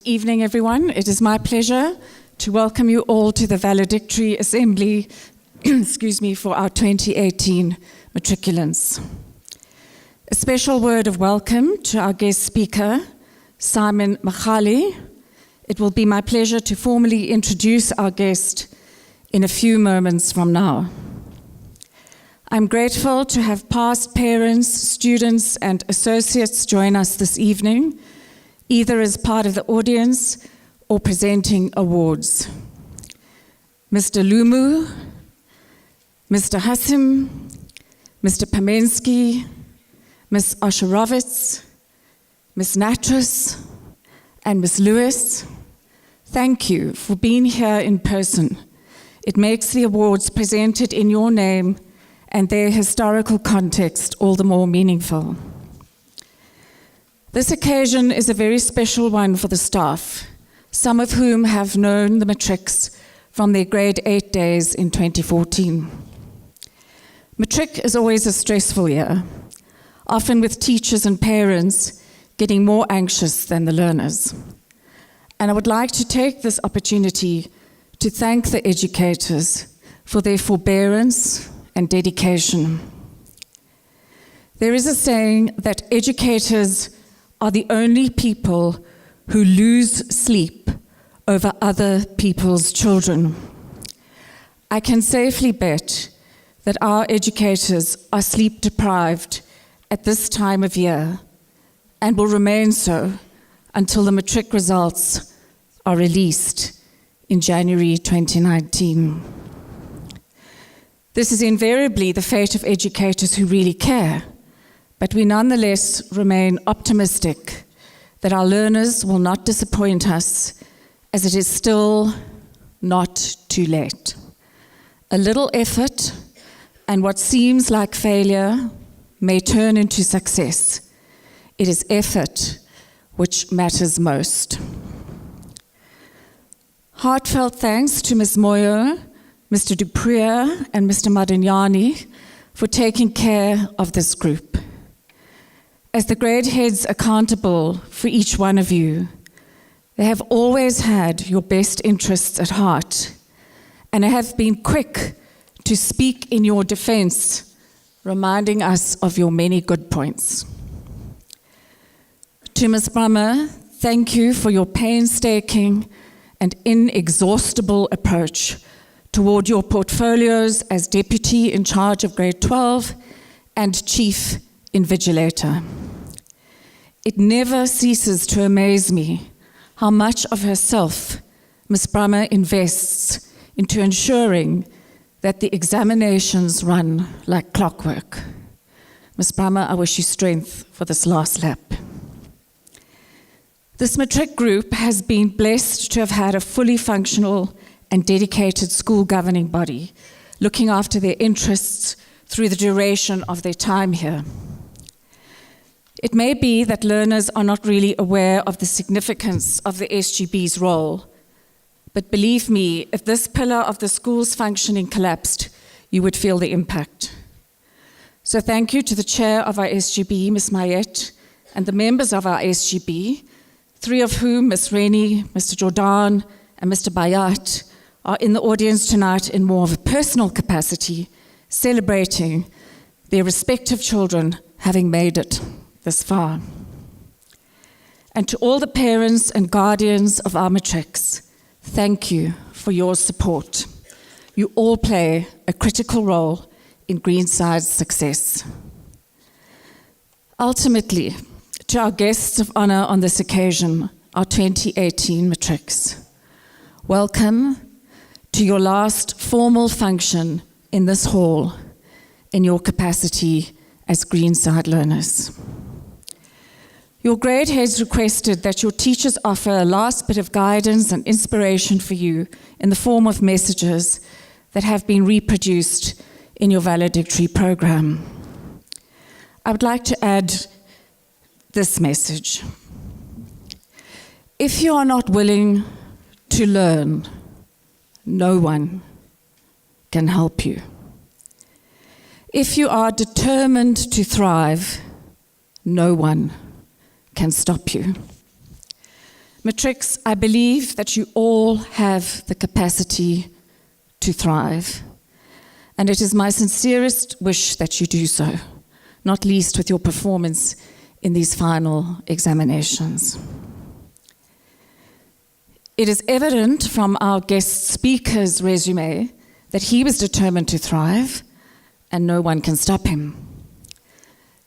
Evening, everyone. It is my pleasure to welcome you all to the Valedictory Assembly for our 2018 matriculants. A special word of welcome to our guest speaker, Simon Machali. It will be my pleasure to formally introduce our guest in a few moments from now. I'm grateful to have past parents, students, and associates join us this evening, either as part of the audience or presenting awards. Mr. Lumu, Mr. Hassim, Mr. Pamensky, Ms. Osherovitz, Ms. Natras, and Ms. Lewis, thank you for being here in person. It makes the awards presented in your name and their historical context all the more meaningful. This occasion is a very special one for the staff, some of whom have known the matrics from their grade 8 days in 2014. Matric is always a stressful year, often with teachers and parents getting more anxious than the learners. And I would like to take this opportunity to thank the educators for their forbearance and dedication. There is a saying that educators are the only people who lose sleep over other people's children. I can safely bet that our educators are sleep deprived at this time of year and will remain so until the matric results are released in January 2019. This is invariably the fate of educators who really care, but we nonetheless remain optimistic that our learners will not disappoint us, as it is still not too late. A little effort and what seems like failure may turn into success. It is effort which matters most. Heartfelt thanks to Ms. Moyo, Mr. Dupriya, and Mr. Madanyani for taking care of this group. As the grade heads accountable for each one of you, they have always had your best interests at heart and have been quick to speak in your defense, reminding us of your many good points. To Ms. Brahma, thank you for your painstaking and inexhaustible approach toward your portfolios as Deputy in charge of Grade 12 and Chief Invigilator. It never ceases to amaze me how much of herself Ms. Brahma invests into ensuring that the examinations run like clockwork. Ms. Brahma, I wish you strength for this last lap. This matric group has been blessed to have had a fully functional and dedicated school governing body, looking after their interests through the duration of their time here. It may be that learners are not really aware of the significance of the SGB's role, but believe me, if this pillar of the school's functioning collapsed, you would feel the impact. So thank you to the chair of our SGB, Ms. Mayet, and the members of our SGB, three of whom, Ms. Rennie, Mr. Jordan, and Mr. Bayat, are in the audience tonight in more of a personal capacity, celebrating their respective children having made it this far. And to all the parents and guardians of our matrics, thank you for your support. You all play a critical role in Greenside's success. Ultimately, to our guests of honor on this occasion, our 2018 matrics, welcome to your last formal function in this hall in your capacity as Greenside learners. Your grade heads requested that your teachers offer a last bit of guidance and inspiration for you in the form of messages that have been reproduced in your valedictory program. I would like to add this message. If you are not willing to learn, no one can help you. If you are determined to thrive, no one can stop you. Matrix, I believe that you all have the capacity to thrive. And it is my sincerest wish that you do so, not least with your performance in these final examinations. It is evident from our guest speaker's resume that he was determined to thrive, and no one can stop him.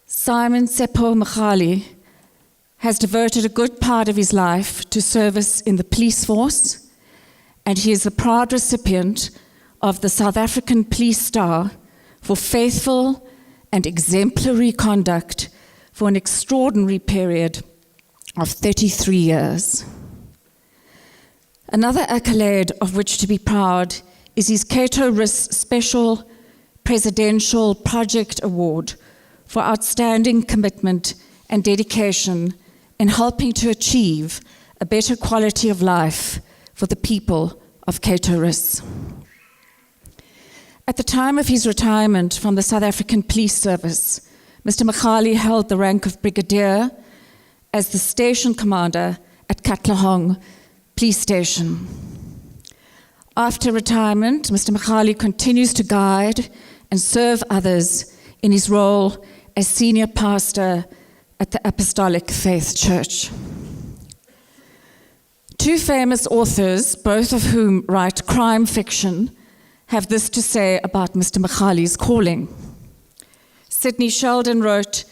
Simon Seppo Mkhali has devoted a good part of his life to service in the police force, and he is the proud recipient of the South African Police Star for faithful and exemplary conduct for an extraordinary period of 33 years. Another accolade of which to be proud is his Cato Rus Special Presidential Project Award for outstanding commitment and dedication in helping to achieve a better quality of life for the people of Cato Rus. At the time of his retirement from the South African Police Service, Mr. Mkhali held the rank of brigadier as the station commander at Katlehong Police Station. After retirement, Mr. Mkhali continues to guide and serve others in his role as senior pastor at the Apostolic Faith Church. Two famous authors, both of whom write crime fiction, have this to say about Mr. Mkhali's calling. Sidney Sheldon wrote,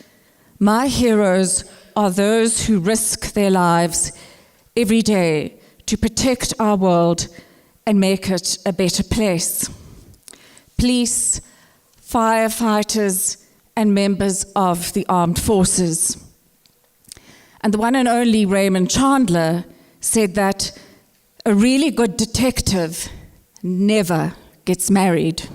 "My heroes are those who risk their lives every day to protect our world and make it a better place. Police, firefighters, and members of the armed forces." And the one and only Raymond Chandler said that a really good detective never gets married.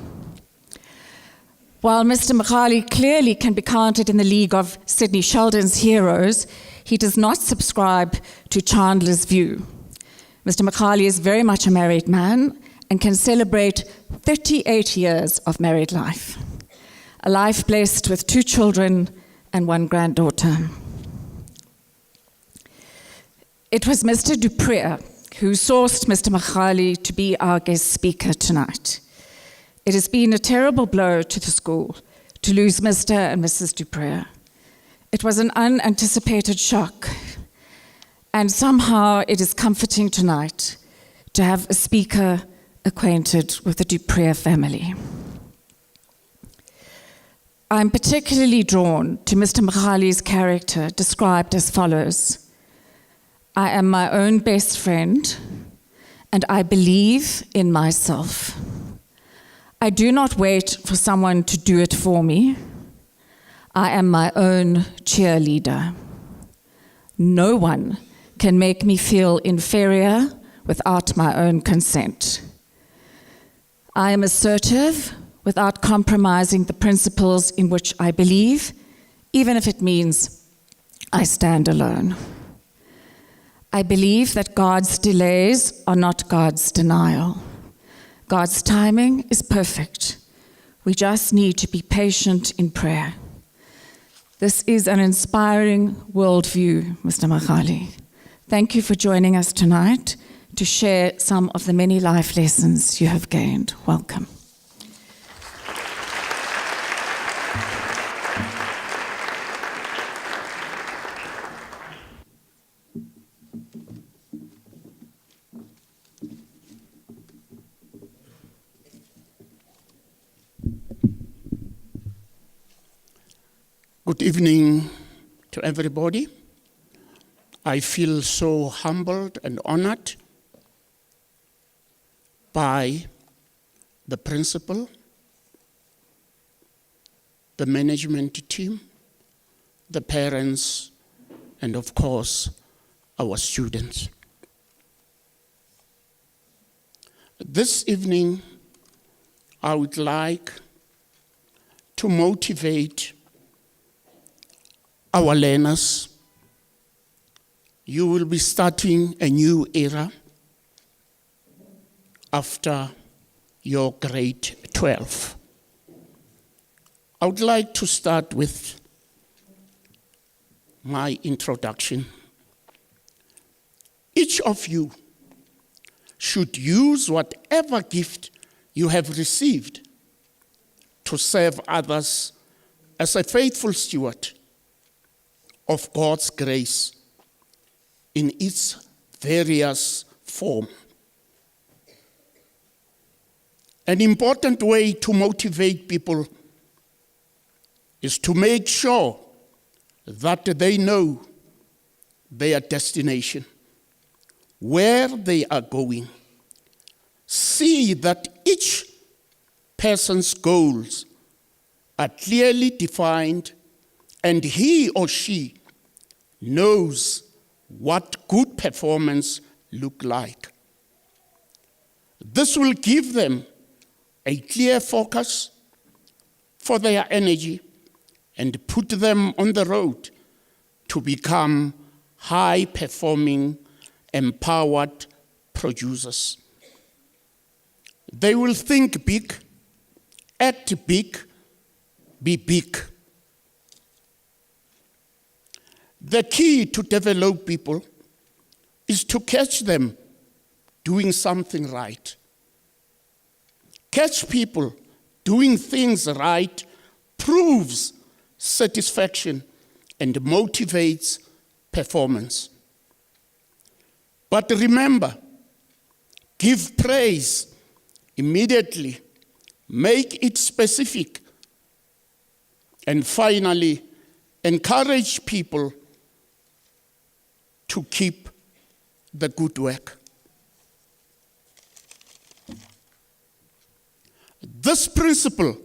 While Mr. Mkhali clearly can be counted in the league of Sidney Sheldon's heroes, he does not subscribe to Chandler's view. Mr. Mkhali is very much a married man and can celebrate 38 years of married life, a life blessed with 2 children and 1 granddaughter. It was Mr. Dupree who sourced Mr. Mkhali to be our guest speaker tonight. It has been a terrible blow to the school to lose Mr. and Mrs. Dupree. It was an unanticipated shock, and somehow it is comforting tonight to have a speaker acquainted with the Dupree family. I'm particularly drawn to Mr. Mkhali's character, described as follows: "I am my own best friend, and I believe in myself. I do not wait for someone to do it for me. I am my own cheerleader. No one can make me feel inferior without my own consent. I am assertive without compromising the principles in which I believe, even if it means I stand alone. I believe that God's delays are not God's denial. God's timing is perfect. We just need to be patient in prayer." This is an inspiring worldview, Mr. Mkhali. Thank you for joining us tonight to share some of the many life lessons you have gained. Welcome. Good evening to everybody. I feel so humbled and honored by the principal, the management team, the parents, and of course, our students. This evening, I would like to motivate our learners. You will be starting a new era after your grade 12. I would like to start with my introduction. Each each of you should use whatever gift you have received to serve others as a faithful steward of God's grace in its various form. An important way to motivate people is to make sure that they know their destination, where they are going. See that each person's goals are clearly defined and he or she knows what good performance looks like. This will give them a clear focus for their energy and put them on the road to become high-performing, empowered producers. They will think big, act big, be big. The key to develop people is to catch them doing something right. Catch people doing things right proves satisfaction and motivates performance. But remember, give praise immediately, make it specific, and finally, encourage people to keep the good work. This principle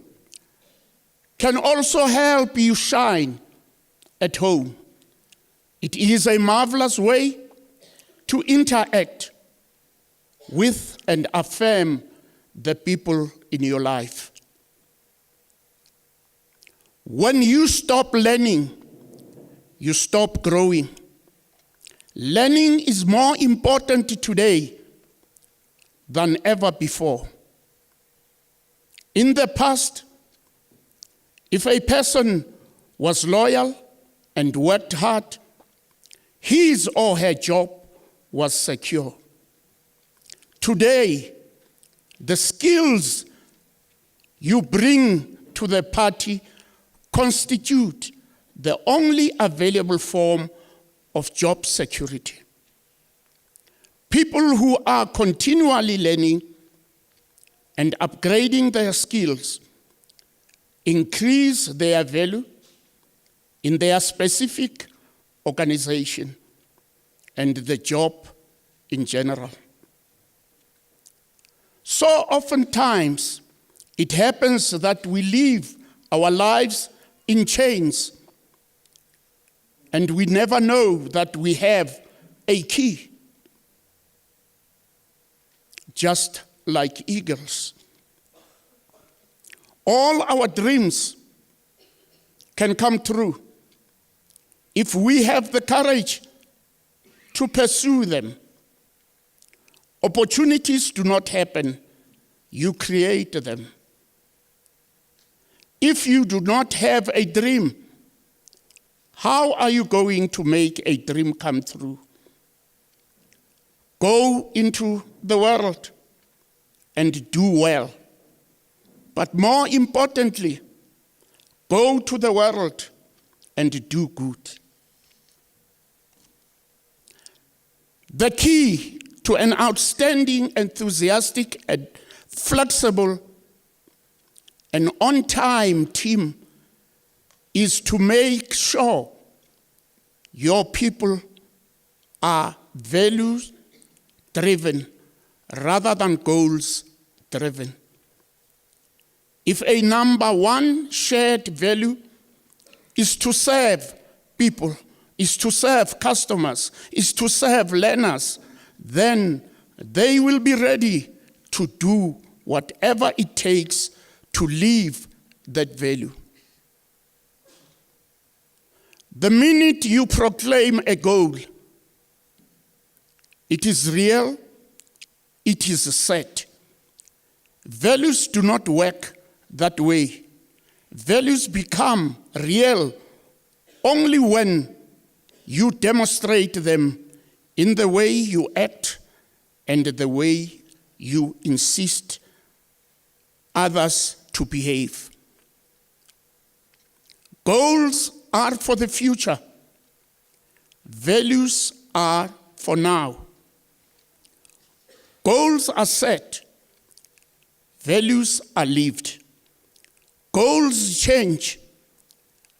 can also help you shine at home. It is a marvelous way to interact with and affirm the people in your life. When you stop learning, you stop growing. Learning is more important today than ever before. In the past, if a person was loyal and worked hard, his or her job was secure. Today, the skills you bring to the party constitute the only available form of job security. People who are continually learning and upgrading their skills increase their value in their specific organization and the job in general. So oftentimes, it happens that we live our lives in chains, and we never know that we have a key. Just like eagles. All our dreams can come true if we have the courage to pursue them. Opportunities do not happen, you create them. If you do not have a dream, how are you going to make a dream come true? Go into the world and do well. But more importantly, go to the world and do good. The key to an outstanding, enthusiastic, and flexible and on-time team is to make sure your people are values-driven rather than goals-driven. If a number one shared value is to serve people, is to serve customers, is to serve learners, then they will be ready to do whatever it takes to live that value. The minute you proclaim a goal, it is real, it is set. Values do not work that way. Values become real only when you demonstrate them in the way you act and the way you insist others to behave. Goals are for the future. Values are for now. Goals are set. Values are lived. Goals change.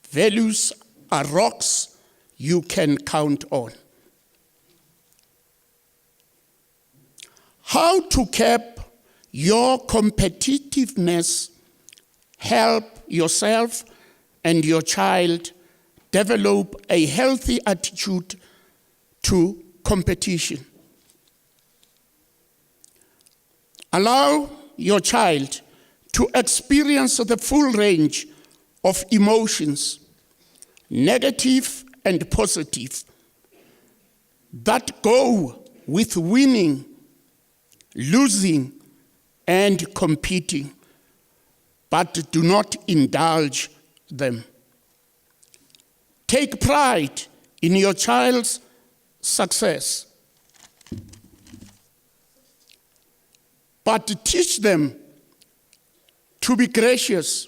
Values are rocks you can count on. How to keep your competitiveness, help yourself and your child develop a healthy attitude to competition. Allow your child to experience the full range of emotions, negative and positive, that go with winning, losing, and competing, but do not indulge them. Take pride in your child's success, but teach them to be gracious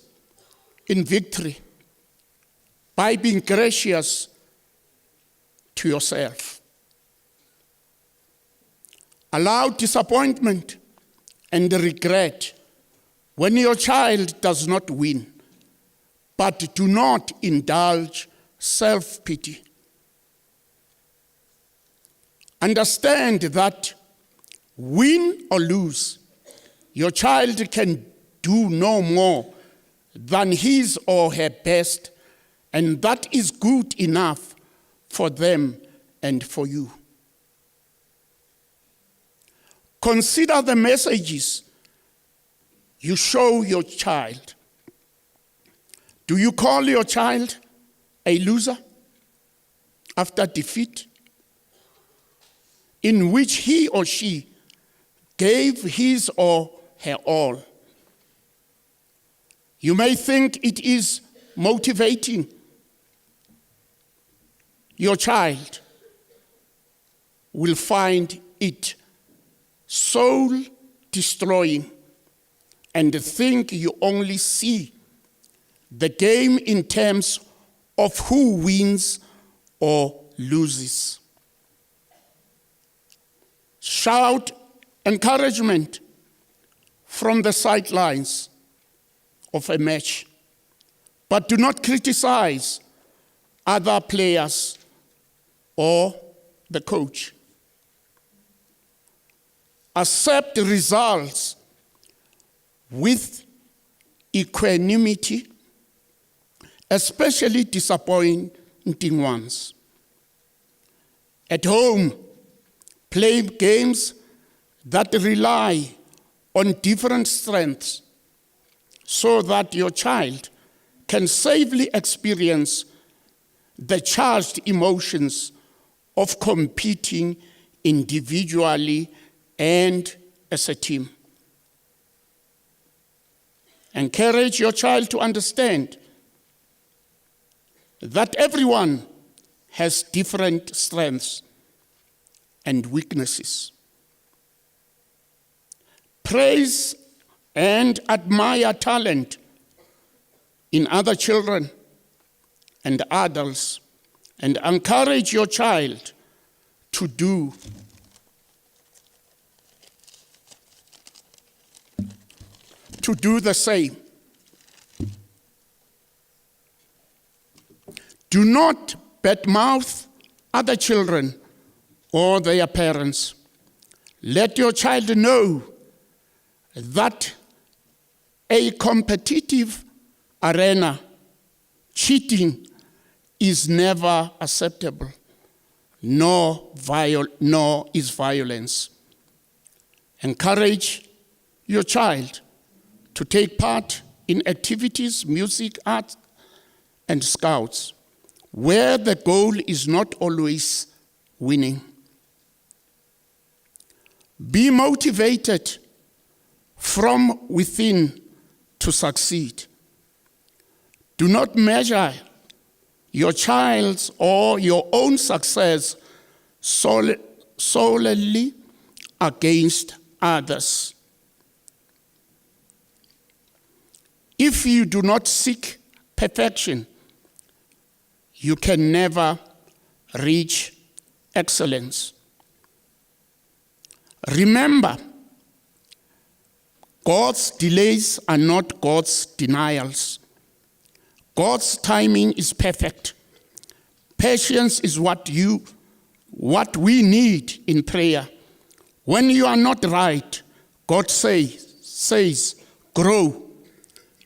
in victory by being gracious to yourself. Allow disappointment and regret when your child does not win, but do not indulge self-pity. Understand that win or lose, your child can do no more than his or her best, and that is good enough for them and for you. Consider the messages you show your child. Do you call your child a loser after defeat, in which he or she gave his or her all? You may think it is motivating. Your child will find it soul-destroying and think you only see the game in terms of who wins or loses. Shout encouragement from the sidelines of a match, but do not criticize other players or the coach. Accept results with equanimity, especially disappointing ones. At home, play games that rely on different strengths so that your child can safely experience the charged emotions of competing individually and as a team. Encourage your child to understand that everyone has different strengths and weaknesses. Praise and admire talent in other children and adults, and encourage your child to do the same. Do not badmouth other children or their parents. Let your child know that a competitive arena, cheating is never acceptable, nor is violence. Encourage your child to take part in activities, music, art, and scouts, where the goal is not always winning. Be motivated from within to succeed. Do not measure your child's or your own success solely solely against others. If you do not seek perfection, you can never reach excellence. Remember, God's delays are not God's denials. God's timing is perfect. Patience is what we need in prayer. When you are not right, God says, grow.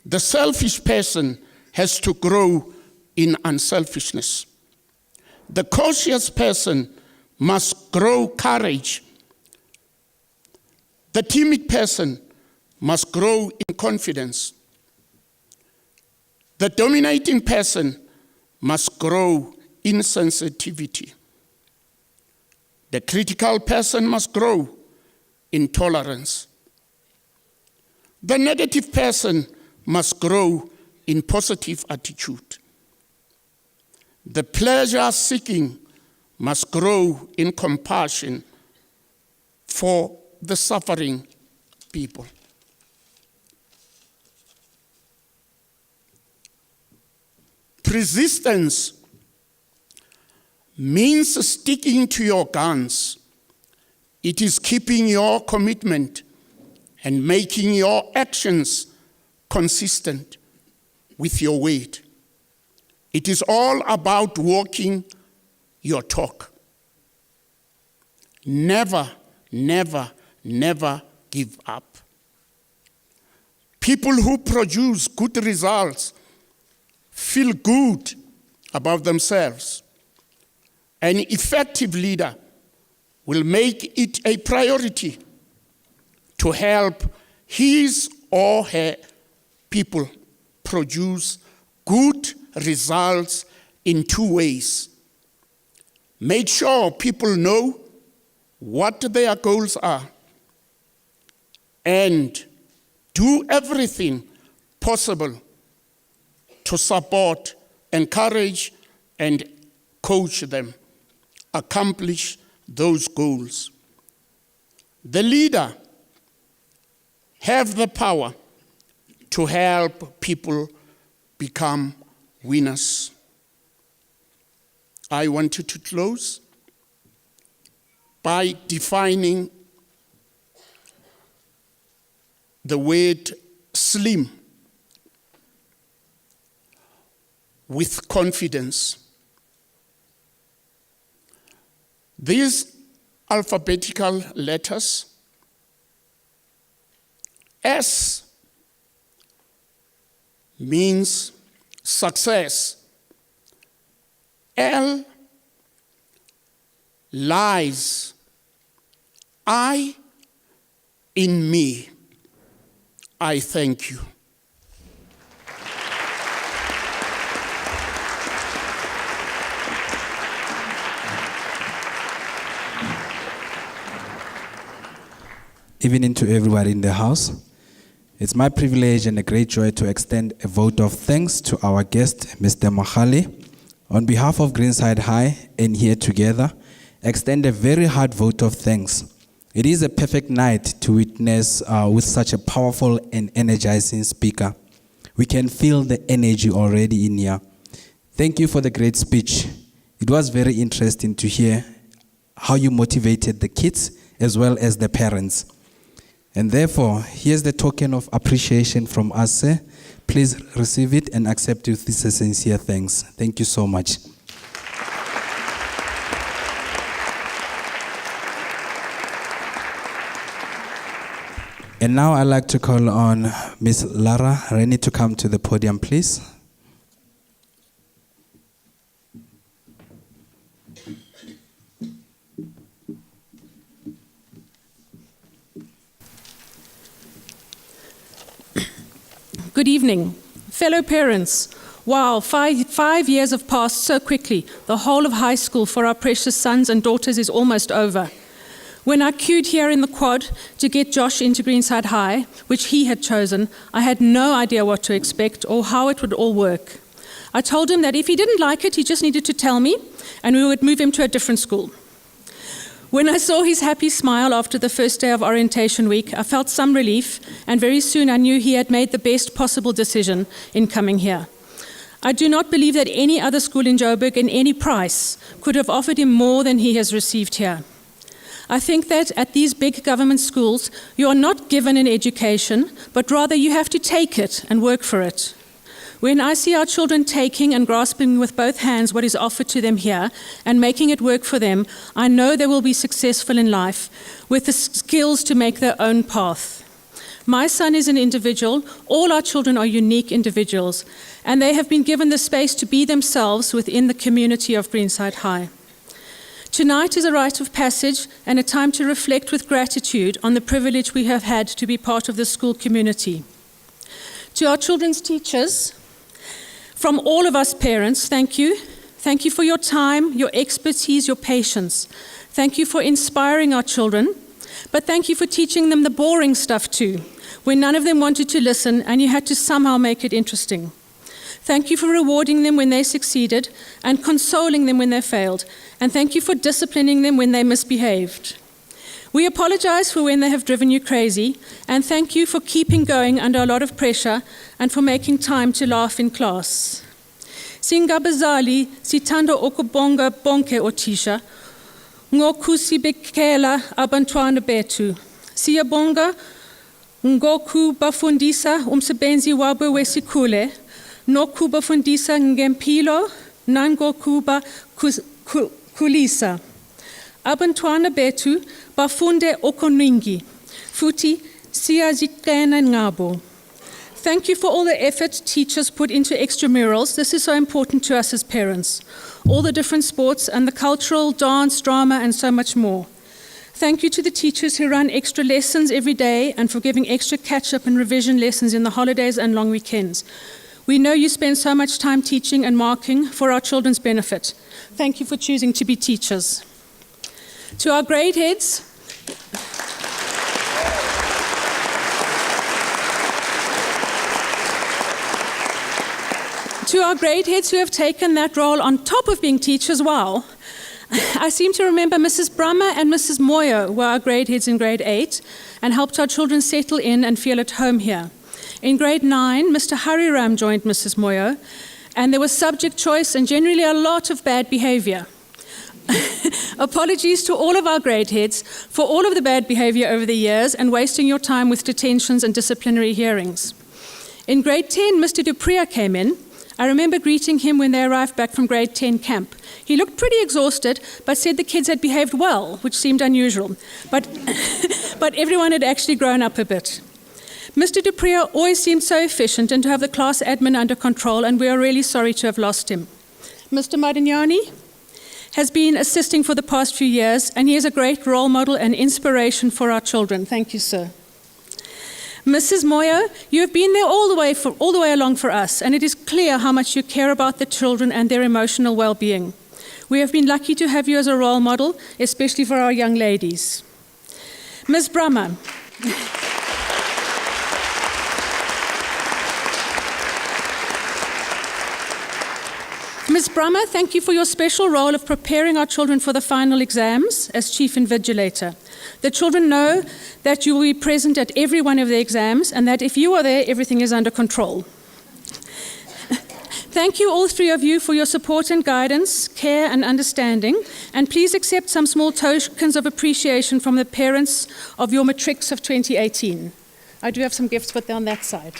The selfish person has to grow in unselfishness. The cautious person must grow courage. The timid person must grow in confidence. The dominating person must grow in sensitivity. The critical person must grow in tolerance. The negative person must grow in positive attitude. The pleasure-seeking must grow in compassion for the suffering people. Persistence means sticking to your guns. It is keeping your commitment and making your actions consistent with your word. It is all about walking your talk. Never, never, never give up. People who produce good results feel good about themselves. An effective leader will make it a priority to help his or her people produce good results in two ways. Make sure people know what their goals are and do everything possible to support, encourage, and coach them accomplish those goals. The leader have the power to help people become winners. I wanted to close by defining the word slim with confidence. These alphabetical letters, S means success. L, lies. I, in me. I thank you. Evening to everybody in the house. It's my privilege and a great joy to extend a vote of thanks to our guest, Mr. Mahali. On behalf of Greenside High and here together, extend a very hard vote of thanks. It is a perfect night to witness with such a powerful and energizing speaker. We can feel the energy already in here. Thank you for the great speech. It was very interesting to hear how you motivated the kids as well as the parents. And therefore, here's the token of appreciation from us, sir. Please receive it and accept it with this sincere thanks. Thank you so much. And now I'd like to call on Miss Lara Rennie to come to the podium, please. Good evening. Fellow parents, wow, five years have passed so quickly. The whole of high school for our precious sons and daughters is almost over. When I queued here in the quad to get Josh into Greenside High, which he had chosen, I had no idea what to expect or how it would all work. I told him that if he didn't like it, he just needed to tell me, and we would move him to a different school. When I saw his happy smile after the first day of orientation week, I felt some relief, and very soon I knew he had made the best possible decision in coming here. I do not believe that any other school in Joburg in any price could have offered him more than he has received here. I think that at these big government schools, you are not given an education, but rather you have to take it and work for it. When I see our children taking and grasping with both hands what is offered to them here and making it work for them, I know they will be successful in life with the skills to make their own path. My son is an individual. All our children are unique individuals, and they have been given the space to be themselves within the community of Greenside High. Tonight is a rite of passage and a time to reflect with gratitude on the privilege we have had to be part of the school community. To our children's teachers, from all of us parents, thank you. Thank you for your time, your expertise, your patience. Thank you for inspiring our children, but thank you for teaching them the boring stuff too, when none of them wanted to listen and you had to somehow make it interesting. Thank you for rewarding them when they succeeded and consoling them when they failed, and thank you for disciplining them when they misbehaved. We apologize for when they have driven you crazy, and thank you for keeping going under a lot of pressure and for making time to laugh in class. Singabazali sithanda ukubonga bonke othisha ngokusibekela abantwana bethu. Siyabonga ngokubafundisa umsebenzi wabo wesikole nokubafundisa ngempilo nangokubakhulisa. Abantwana bethu bafunde okuningi, futhi siyaziqhenya ngabo. Thank you for all the effort teachers put into extramurals. This is so important to us as parents. All the different sports and the cultural, dance, drama, and so much more. Thank you to the teachers who run extra lessons every day and for giving extra catch-up and revision lessons in the holidays and long weekends. We know you spend so much time teaching and marking for our children's benefit. Thank you for choosing to be teachers. To our grade heads, who have taken that role on top of being teachers, wow. I seem to remember Mrs. Brummer and Mrs. Moyo were our grade heads in grade 8 and helped our children settle in and feel at home here. In grade 9, Mr. Hariram joined Mrs. Moyo, and there was subject choice and generally a lot of bad behavior. Apologies to all of our grade heads for all of the bad behavior over the years and wasting your time with detentions and disciplinary hearings. In grade 10, Mr. Dupria came in. I remember greeting him when they arrived back from grade 10 camp. He looked pretty exhausted, but said the kids had behaved well, which seemed unusual. But everyone had actually grown up a bit. Mr. Dupria always seemed so efficient and to have the class admin under control, and we are really sorry to have lost him. Mr. Madignani has been assisting for the past few years, and he is a great role model and inspiration for our children. Thank you, sir. Mrs. Moyo, you have been there all the way along for us, and it is clear how much you care about the children and their emotional well-being. We have been lucky to have you as a role model, especially for our young ladies. Ms. Brummer. Ms. Brummer, thank you for your special role of preparing our children for the final exams as Chief Invigilator. The children know that you will be present at every one of the exams and that if you are there, everything is under control. Thank you, all three of you, for your support and guidance, care and understanding, and please accept some small tokens of appreciation from the parents of your matrics of 2018. I do have some gifts, but they're on that side.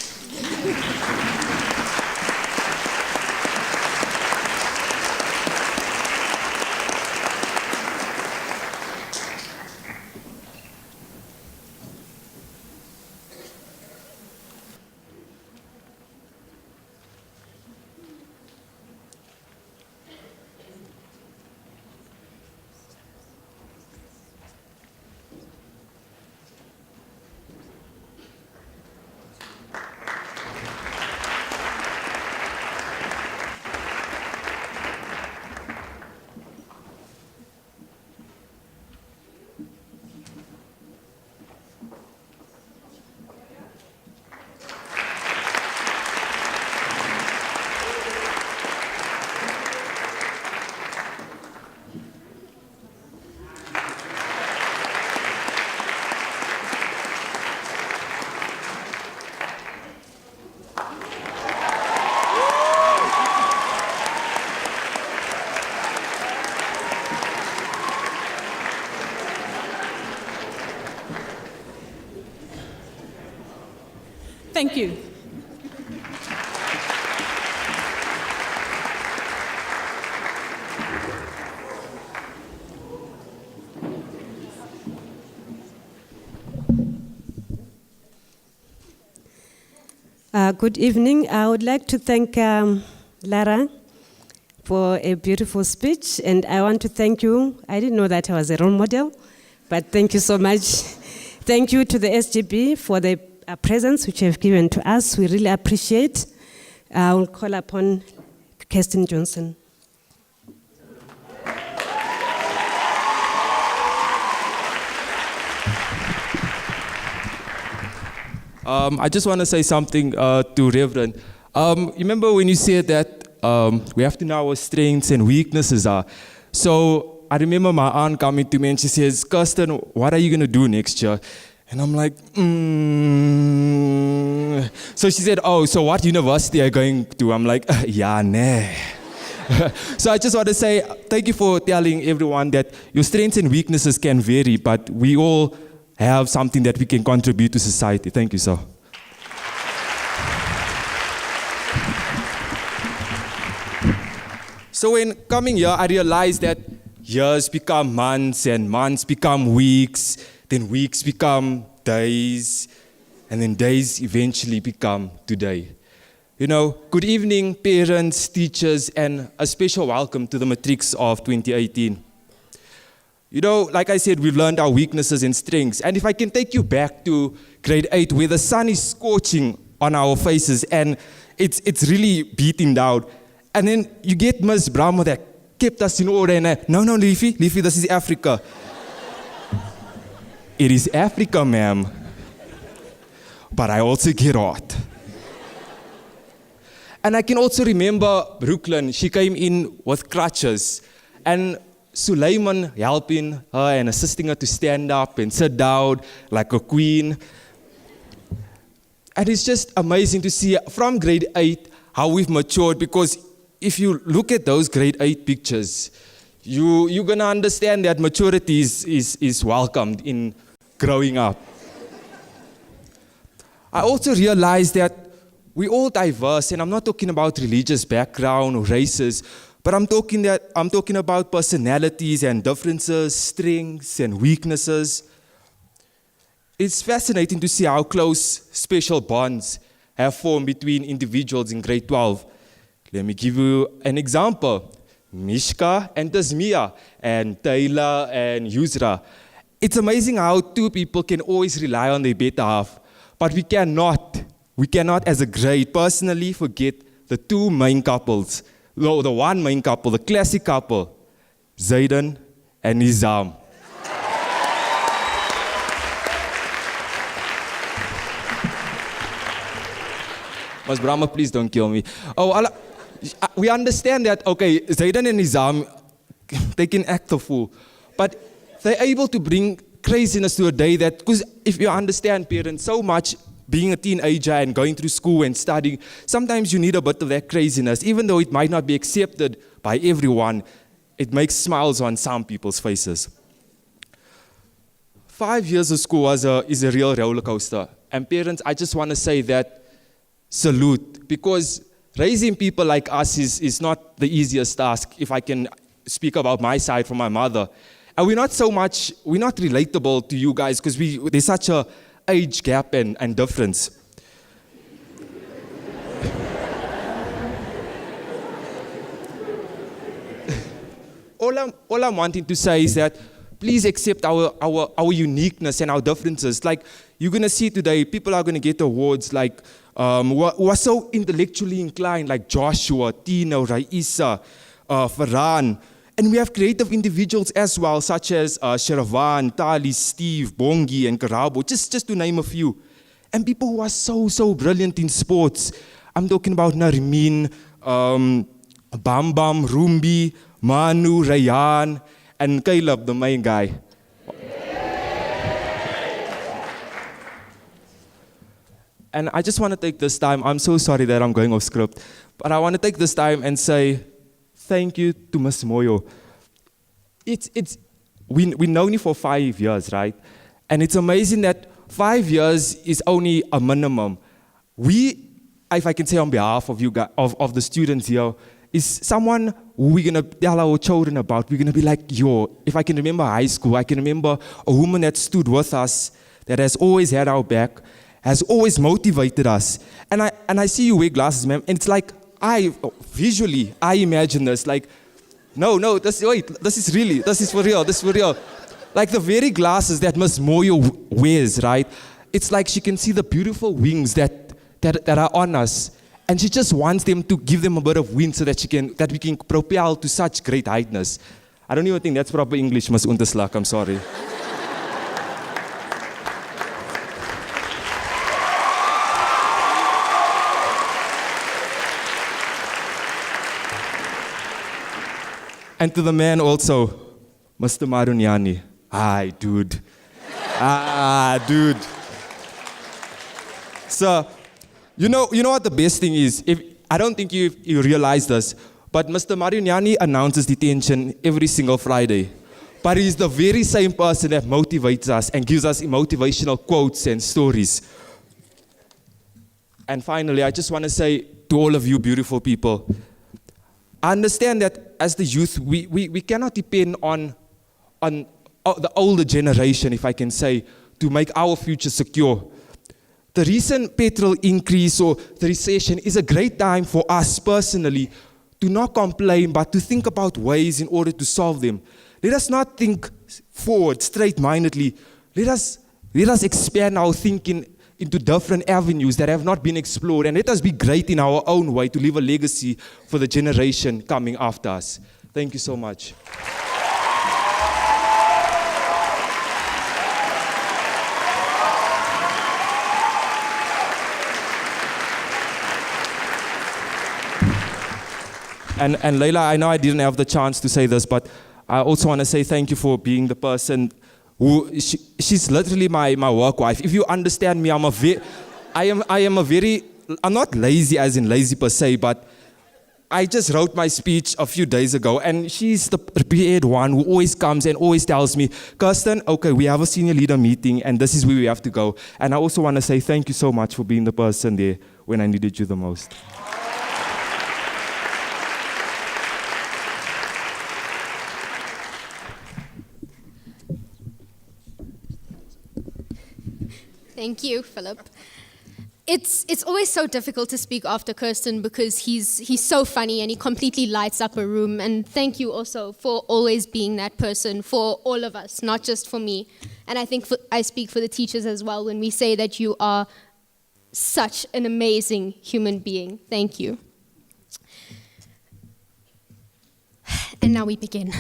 Thank you. Good evening. I would like to thank Lara for a beautiful speech, and I want to thank you. I didn't know that I was a role model, but thank you so much. Thank you to the SGB for the presence which you have given to us. We really appreciate. I will call upon Kirsten Johnson. I just want to say something to Reverend. Remember when you said that we have to know our strengths and weaknesses are. So I remember my aunt coming to me and she says, Kirsten, what are you going to do next year? And I'm like, So she said, oh, so what university are you going to? I'm like, yeah, nah. So I just want to say thank you for telling everyone that your strengths and weaknesses can vary, but we all have something that we can contribute to society. Thank you, sir. So when coming here, I realized that years become months and months become weeks, then weeks become days, and then days eventually become today. You know, good evening, parents, teachers, and a special welcome to the matrics of 2018. You know, like I said, we've learned our weaknesses and strengths. And if I can take you back to grade 8, where the sun is scorching on our faces and it's really beating down. And then you get Ms. Brahma that kept us in order and no, Leafy, this is Africa. It is Africa, ma'am. But I also get hot. And I can also remember Brooklyn. She came in with crutches. And Suleiman helping her and assisting her to stand up and sit down like a queen. And it's just amazing to see from grade 8 how we've matured, because if you look at those grade 8 pictures, you're going to understand that maturity is welcomed in growing up. I also realized that we're all diverse, and I'm not talking about religious background or races, but I'm talking about personalities and differences, strengths and weaknesses. It's fascinating to see how close special bonds have formed between individuals in grade 12. Let me give you an example. Mishka and Tasmia, and Taylor and Yusra. It's amazing how two people can always rely on their better half, but we cannot as a grade personally forget the two main couples. The one main couple, the classic couple, Zayden and Nizam. Mas Brahma, please don't kill me. We understand that, okay, Zayden and Nizam, they can act the fool, but they're able to bring craziness to a day that, because if you understand parents so much, being a teenager and going through school and studying, sometimes you need a bit of that craziness. Even though it might not be accepted by everyone, it makes smiles on some people's faces. 5 years of school is a real roller coaster. And parents, I just want to say that salute, because raising people like us is not the easiest task, if I can speak about my side from my mother. And we're not relatable to you guys because there's such a age gap and difference. All I'm wanting to say is that please accept our uniqueness and our differences. Like you're going to see today, people are going to get awards like who are so intellectually inclined, like Joshua, Tino, Raisa, Farhan. And we have creative individuals as well, such as Sheravan, Tali, Steve, Bongi, and Karabo, just to name a few. And people who are so brilliant in sports. I'm talking about Narimin, Bam Bam, Rumbi, Manu, Rayan, and Caleb, the main guy. And I just want to take this time, I'm so sorry that I'm going off script, but I want to take this time and say thank you to Ms. Moyo. We've known you for 5 years, right? And it's amazing that 5 years is only a minimum. we, if I can say on behalf of you guys, of the students here, is someone who we're going to tell our children about. We're going to be like, if I can remember high school, I can remember a woman that stood with us, that has always had our back, has always motivated us. And I see you wear glasses, ma'am, and it's like, I imagine this, like, no, this is for real. Like the very glasses that Miss Moyo wears, right? It's like she can see the beautiful wings that are on us. And she just wants them to give them a bit of wind so that we can propel to such great heightness. I don't even think that's proper English, Ms. Unterslag, I'm sorry. And to the man also, Mr. Marunyani. Hi, dude. Dude. So, you know what the best thing is? I don't think you realize this, but Mr. Marunyani announces detention every single Friday. But he's the very same person that motivates us and gives us motivational quotes and stories. And finally, I just want to say to all of you beautiful people, I understand that as the youth, we cannot depend on the older generation, if I can say, to make our future secure. The recent petrol increase or the recession is a great time for us personally to not complain, but to think about ways in order to solve them. Let us not think forward, straight-mindedly. Let us expand our thinking into different avenues that have not been explored, and let us be great in our own way to leave a legacy for the generation coming after us. Thank you so much. And Leila, I know I didn't have the chance to say this, but I also want to say thank you for being the person who, she's literally my work wife. If you understand me, I'm not lazy as in lazy per se, but I just wrote my speech a few days ago, and she's the prepared one who always comes and always tells me, Kirsten, okay, we have a senior leader meeting, and this is where we have to go. And I also want to say thank you so much for being the person there when I needed you the most. Thank you, Philip. It's always so difficult to speak after Kirsten because he's so funny and he completely lights up a room. And thank you also for always being that person for all of us, not just for me. And I think I speak for the teachers as well when we say that you are such an amazing human being. Thank you. And now we begin.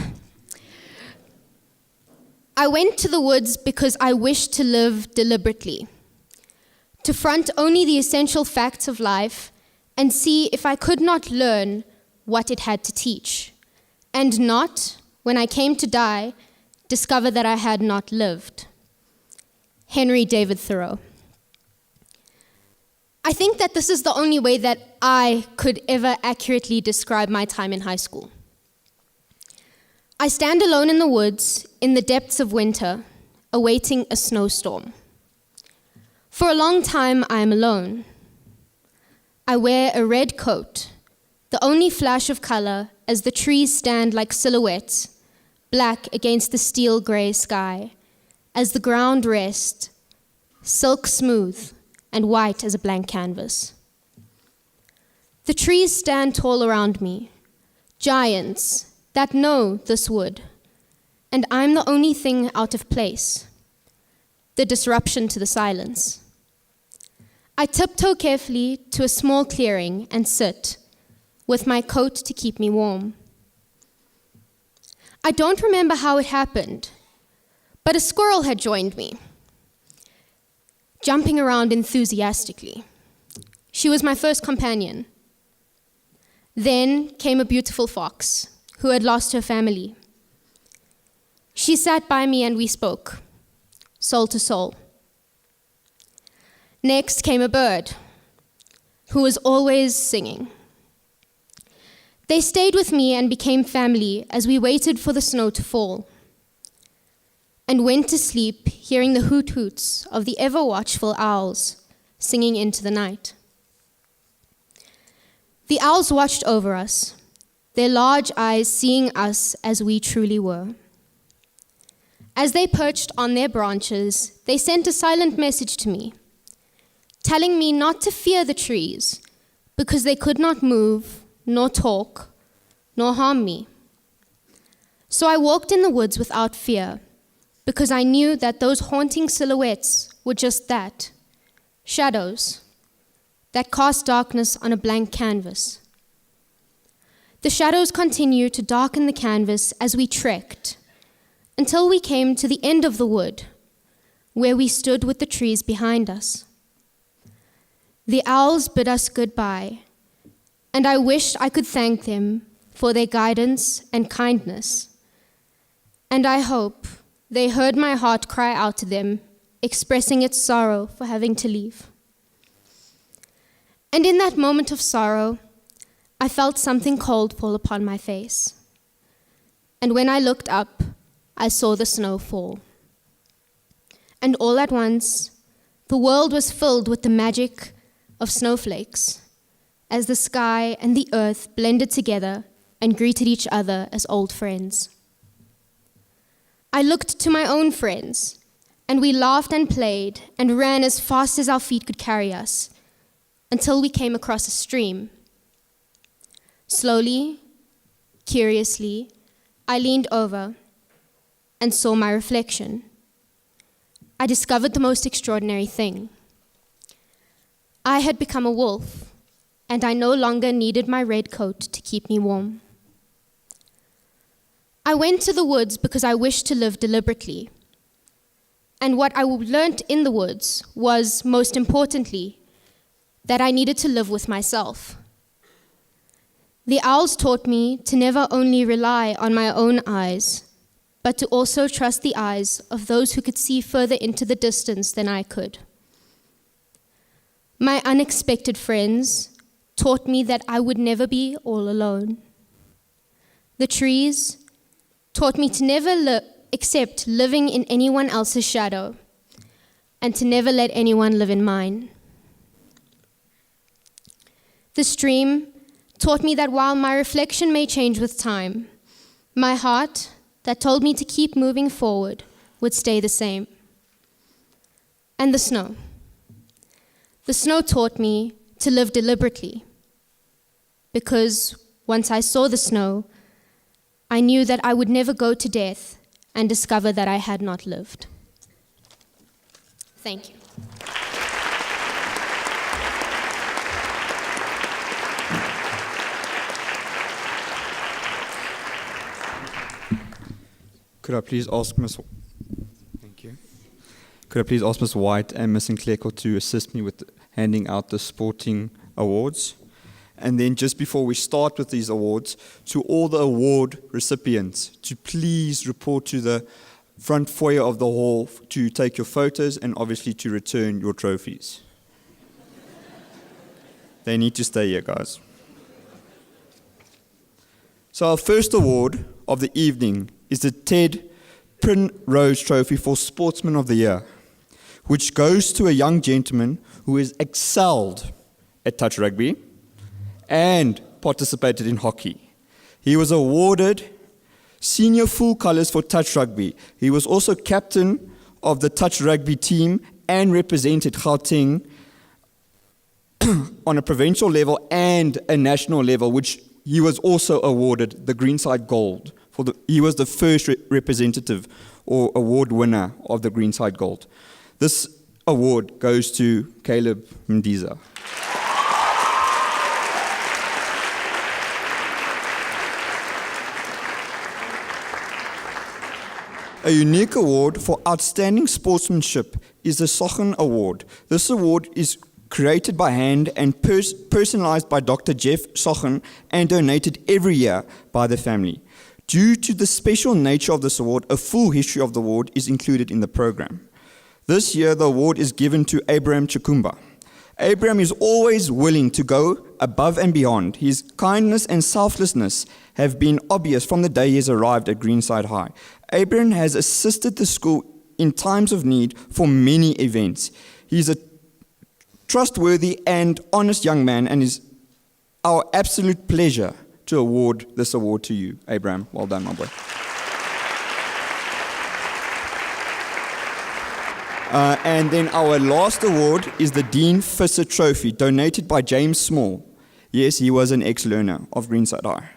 I went to the woods because I wished to live deliberately, to front only the essential facts of life and see if I could not learn what it had to teach, and not, when I came to die, discover that I had not lived. Henry David Thoreau. I think that this is the only way that I could ever accurately describe my time in high school. I stand alone in the woods in the depths of winter, awaiting a snowstorm. For a long time, I am alone. I wear a red coat, the only flash of color as the trees stand like silhouettes, black against the steel gray sky, as the ground rests, silk smooth and white as a blank canvas. The trees stand tall around me, giants that know this wood, and I'm the only thing out of place, the disruption to the silence. I tiptoe carefully to a small clearing and sit, with my coat to keep me warm. I don't remember how it happened, but a squirrel had joined me, jumping around enthusiastically. She was my first companion. Then came a beautiful fox, who had lost her family. She sat by me and we spoke, soul to soul. Next came a bird, who was always singing. They stayed with me and became family as we waited for the snow to fall, and went to sleep hearing the hoot-hoots of the ever-watchful owls singing into the night. The owls watched over us, their large eyes seeing us as we truly were. As they perched on their branches, they sent a silent message to me, telling me not to fear the trees, because they could not move, nor talk, nor harm me. So I walked in the woods without fear, because I knew that those haunting silhouettes were just that, shadows that cast darkness on a blank canvas. The shadows continued to darken the canvas as we trekked, until we came to the end of the wood, where we stood with the trees behind us. The owls bid us goodbye, and I wished I could thank them for their guidance and kindness. And I hope they heard my heart cry out to them, expressing its sorrow for having to leave. And in that moment of sorrow, I felt something cold fall upon my face. And when I looked up, I saw the snow fall. And all at once, the world was filled with the magic of snowflakes, as the sky and the earth blended together and greeted each other as old friends. I looked to my own friends, and we laughed and played and ran as fast as our feet could carry us, until we came across a stream. Slowly, curiously, I leaned over and saw my reflection. I discovered the most extraordinary thing. I had become a wolf, and I no longer needed my red coat to keep me warm. I went to the woods because I wished to live deliberately. And what I learned in the woods was, most importantly, that I needed to live with myself. The owls taught me to never only rely on my own eyes, but to also trust the eyes of those who could see further into the distance than I could. My unexpected friends taught me that I would never be all alone. The trees taught me to never accept living in anyone else's shadow, and to never let anyone live in mine. The stream taught me that while my reflection may change with time, my heart that told me to keep moving forward would stay the same. And the snow. The snow taught me to live deliberately, because once I saw the snow, I knew that I would never go to death and discover that I had not lived. Thank you. Could I please ask Thank you. Could I please ask Ms. White and Ms. Nkleko to assist me with handing out the sporting awards? And then just before we start with these awards, to all the award recipients, to please report to the front foyer of the hall to take your photos and obviously to return your trophies. They need to stay here, guys. So our first award of the evening is the Ted Primrose Trophy for Sportsman of the Year, which goes to a young gentleman who has excelled at touch rugby and participated in hockey. He was awarded senior full colours for touch rugby. He was also captain of the touch rugby team and represented Gauteng on a provincial level and a national level, which he was also awarded the Greenside Gold. He was the first representative or award winner of the Greenside Gold. This award goes to Caleb Mdiza. A unique award for outstanding sportsmanship is the Sochen Award. This award is created by hand and personalized by Dr. Jeff Sochen and donated every year by the family. Due to the special nature of this award, a full history of the award is included in the program. This year, the award is given to Abraham Chikumba. Abraham is always willing to go above and beyond. His kindness and selflessness have been obvious from the day he has arrived at Greenside High. Abraham has assisted the school in times of need for many events. He is a trustworthy and honest young man and is our absolute pleasure to award this award to you. Abraham, well done, my boy. And then our last award is the Dean Fisser Trophy, donated by James Small. Yes, he was an ex-learner of Greenside High.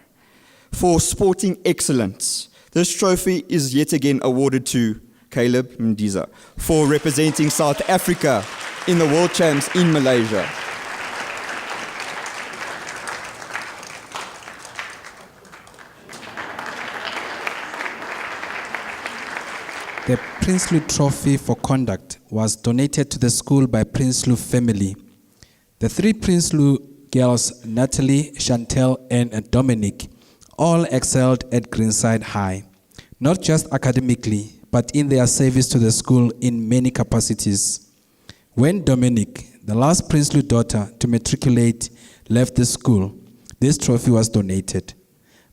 For sporting excellence, this trophy is yet again awarded to Caleb Mdiza for representing South Africa in the World Champs in Malaysia. The Prinsloo Trophy for Conduct was donated to the school by Prinsloo family. The three Prinsloo girls, Natalie, Chantel, and Dominic, all excelled at Greenside High, not just academically, but in their service to the school in many capacities. When Dominic, the last Prinsloo daughter to matriculate, left the school, this trophy was donated.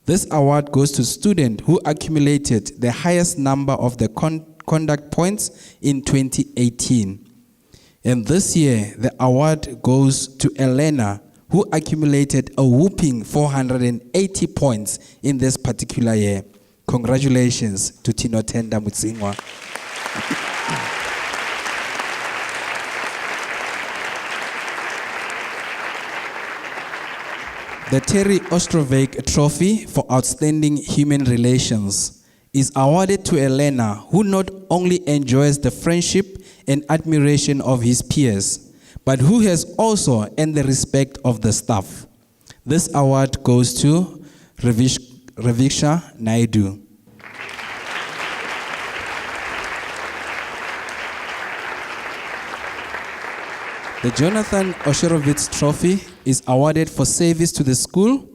This award goes to students who accumulated the highest number of the conduct points in 2018. And this year, the award goes to Elena, who accumulated a whopping 480 points in this particular year. Congratulations to Tino Tenda Mutsingwa. The Terry Ostrovik Trophy for Outstanding Human Relations is awarded to Elena, who not only enjoys the friendship and admiration of his peers, but who has also earned the respect of the staff. This award goes to Raviksha Naidu. The Jonathan Osherovitz Trophy is awarded for service to the school,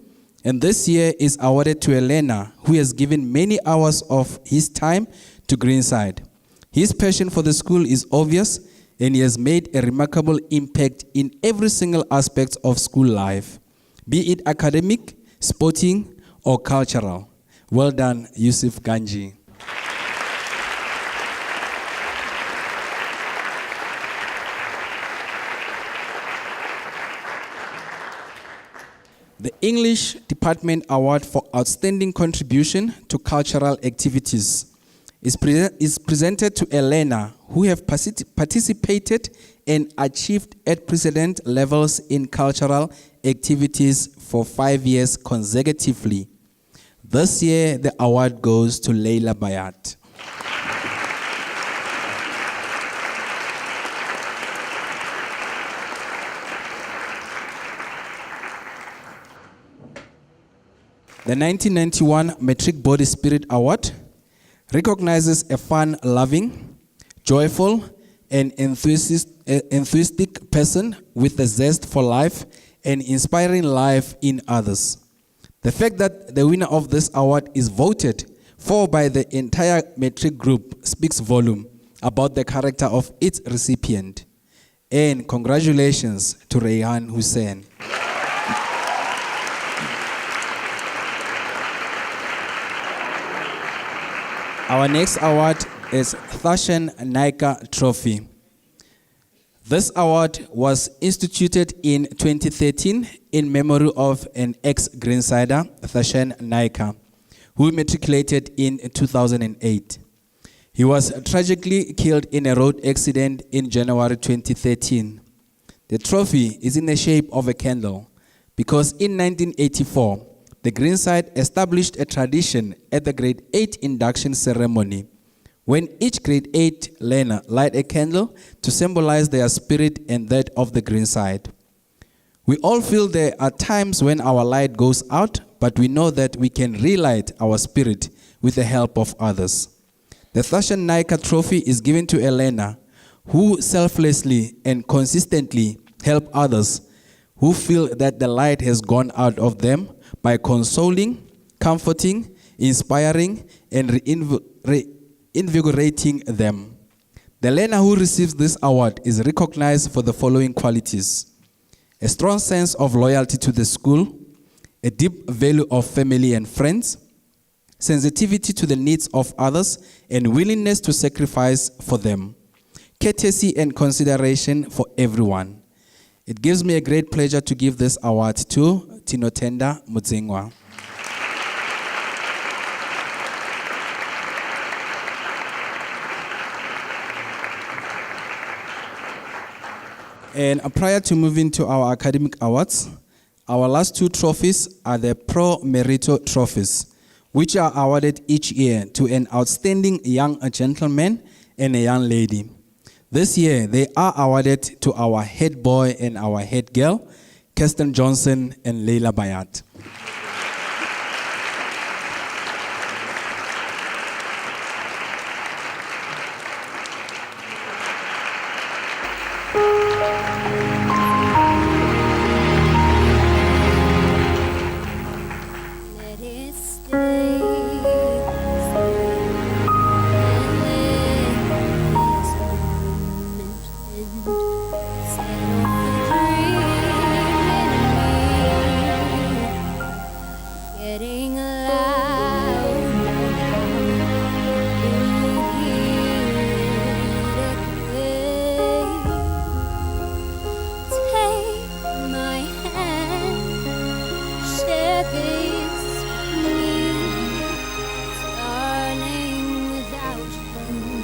and this year is awarded to Elena, who has given many hours of his time to Greenside. His passion for the school is obvious, and he has made a remarkable impact in every single aspect of school life, be it academic, sporting, or cultural. Well done, Yusuf Ganji. The English Department Award for Outstanding Contribution to Cultural Activities is presented to Elena, who have participated and achieved at precedent levels in cultural activities for 5 years consecutively. This year, the award goes to Leila Bayat. The 1991 Matric Body Spirit Award recognizes a fun-loving, joyful, and enthusiastic person with a zest for life and inspiring life in others. The fact that the winner of this award is voted for by the entire Matric group speaks volume about the character of its recipient. And congratulations to Rayhan Hussein. Our next award is Thashen Naika Trophy. This award was instituted in 2013 in memory of an ex-Greensider, Thashen Naika, who matriculated in 2008. He was tragically killed in a road accident in January 2013. The trophy is in the shape of a candle because in 1984, the Greenside established a tradition at the grade 8 induction ceremony when each grade 8 learner light a candle to symbolize their spirit and that of the Greenside. We all feel there are times when our light goes out, but we know that we can relight our spirit with the help of others. The Thashen Naika Trophy is given to Elena, who selflessly and consistently help others who feel that the light has gone out of them by consoling, comforting, inspiring, and reinvigorating them. The learner who receives this award is recognized for the following qualities: a strong sense of loyalty to the school, a deep value of family and friends, sensitivity to the needs of others, and willingness to sacrifice for them, courtesy and consideration for everyone. It gives me a great pleasure to give this award to Tinotenda Mutsingwa. And prior to moving to our academic awards, our last two trophies are the Pro Merito trophies, which are awarded each year to an outstanding young gentleman and a young lady. This year, they are awarded to our head boy and our head girl, Kirsten Johnson and Leila Bayat. Let it stay. Getting loud, you hear it play. Take my hand, share this with me, darling, without you.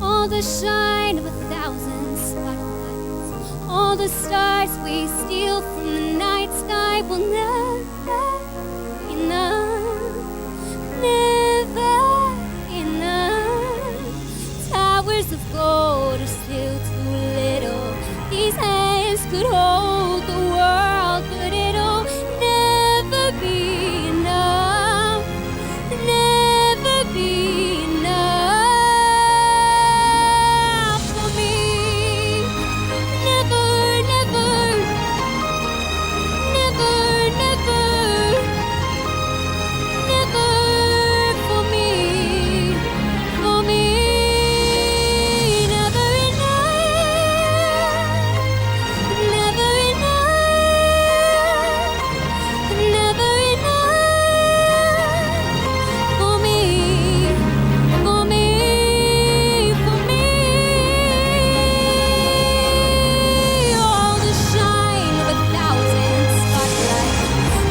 All the shine of 1,000 spotlights, all the stars we steal from the night sky will never enough, never enough. Towers of gold are still too little. These hands could hold the world, but it'll never be enough, never be enough for me. Never, never, never, never, never for me, for me. Never enough, never enough, never enough for me, for me, for me. All the shine of 1,000 spotlights,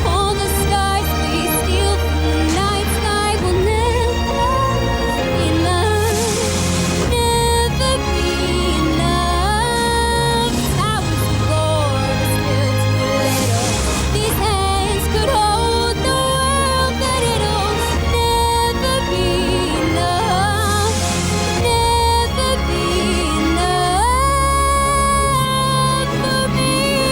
all the stars we steal from the night sky will never be enough, never be enough. Towers of gold are still too little. These hands could hold the world, but it'll never be enough, never be enough for me.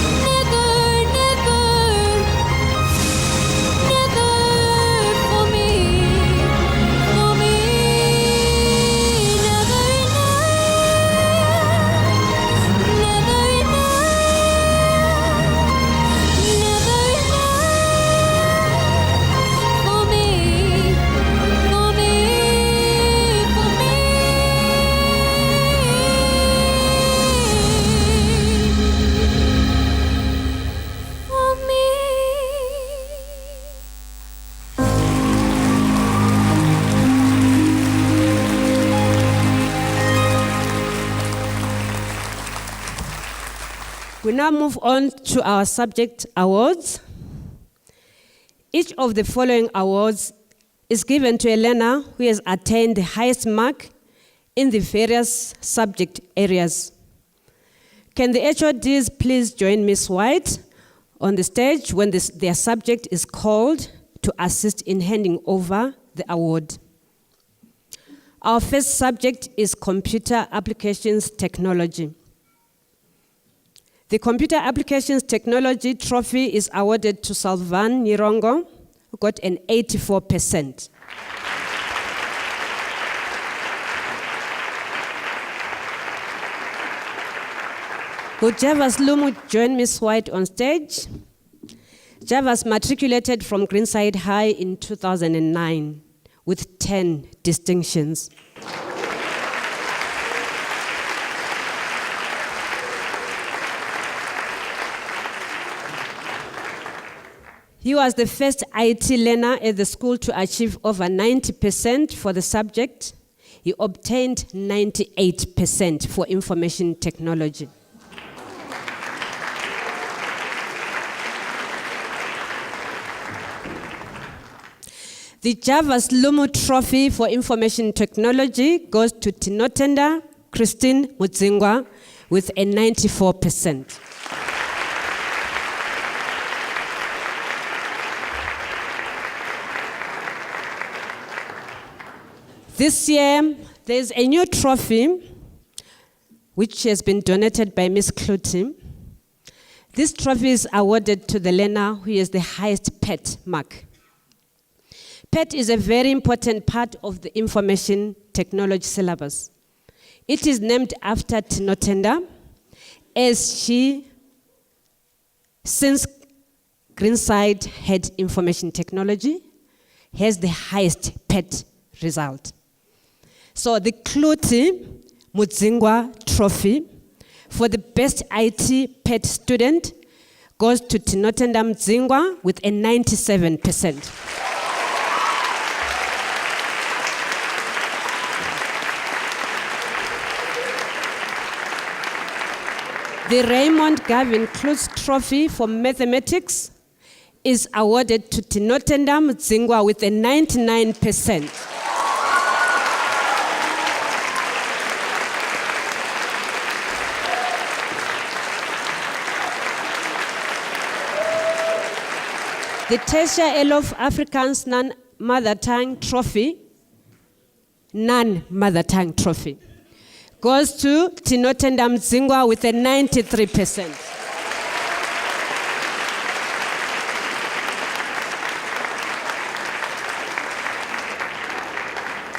Never, never, never, never for me, for me. Never enough, never enough, for me, for me, for me. For me. We now move on to our subject awards. Each of the following awards is given to a learner who has attained the highest mark in the various subject areas. Can the HODs please join Ms. White on the stage when their subject is called to assist in handing over the award? Our first subject is Computer Applications Technology. The Computer Applications Technology Trophy is awarded to Salvan Nirongo, who got an 84%. Would Javas Lumu join Ms. White on stage? Javas matriculated from Greenside High in 2009 with 10 distinctions. He was the first IT learner at the school to achieve over 90% for the subject. He obtained 98% for information technology. The Javas Lumu Trophy for Information Technology goes to Tinotenda Christine Mudzingwa with a 94%. This year, there's a new trophy which has been donated by Ms. Cluty. This trophy is awarded to the learner who has the highest PET mark. PET is a very important part of the information technology syllabus. It is named after Tinotenda, as she, since Greenside had information technology, has the highest PET result. So the Cluty Mudzingwa Trophy for the best IT PET student goes to Tinotenda Mudzingwa with a 97%. The Raymond Gavin Klutz Trophy for Mathematics is awarded to Tinotenda Mudzingwa with a 99%. The Tesha Elof Afrikaans Non-Mother Tongue Trophy, Non-Mother Tongue Trophy, goes to Tinotenda Mudzingwa with a 93%.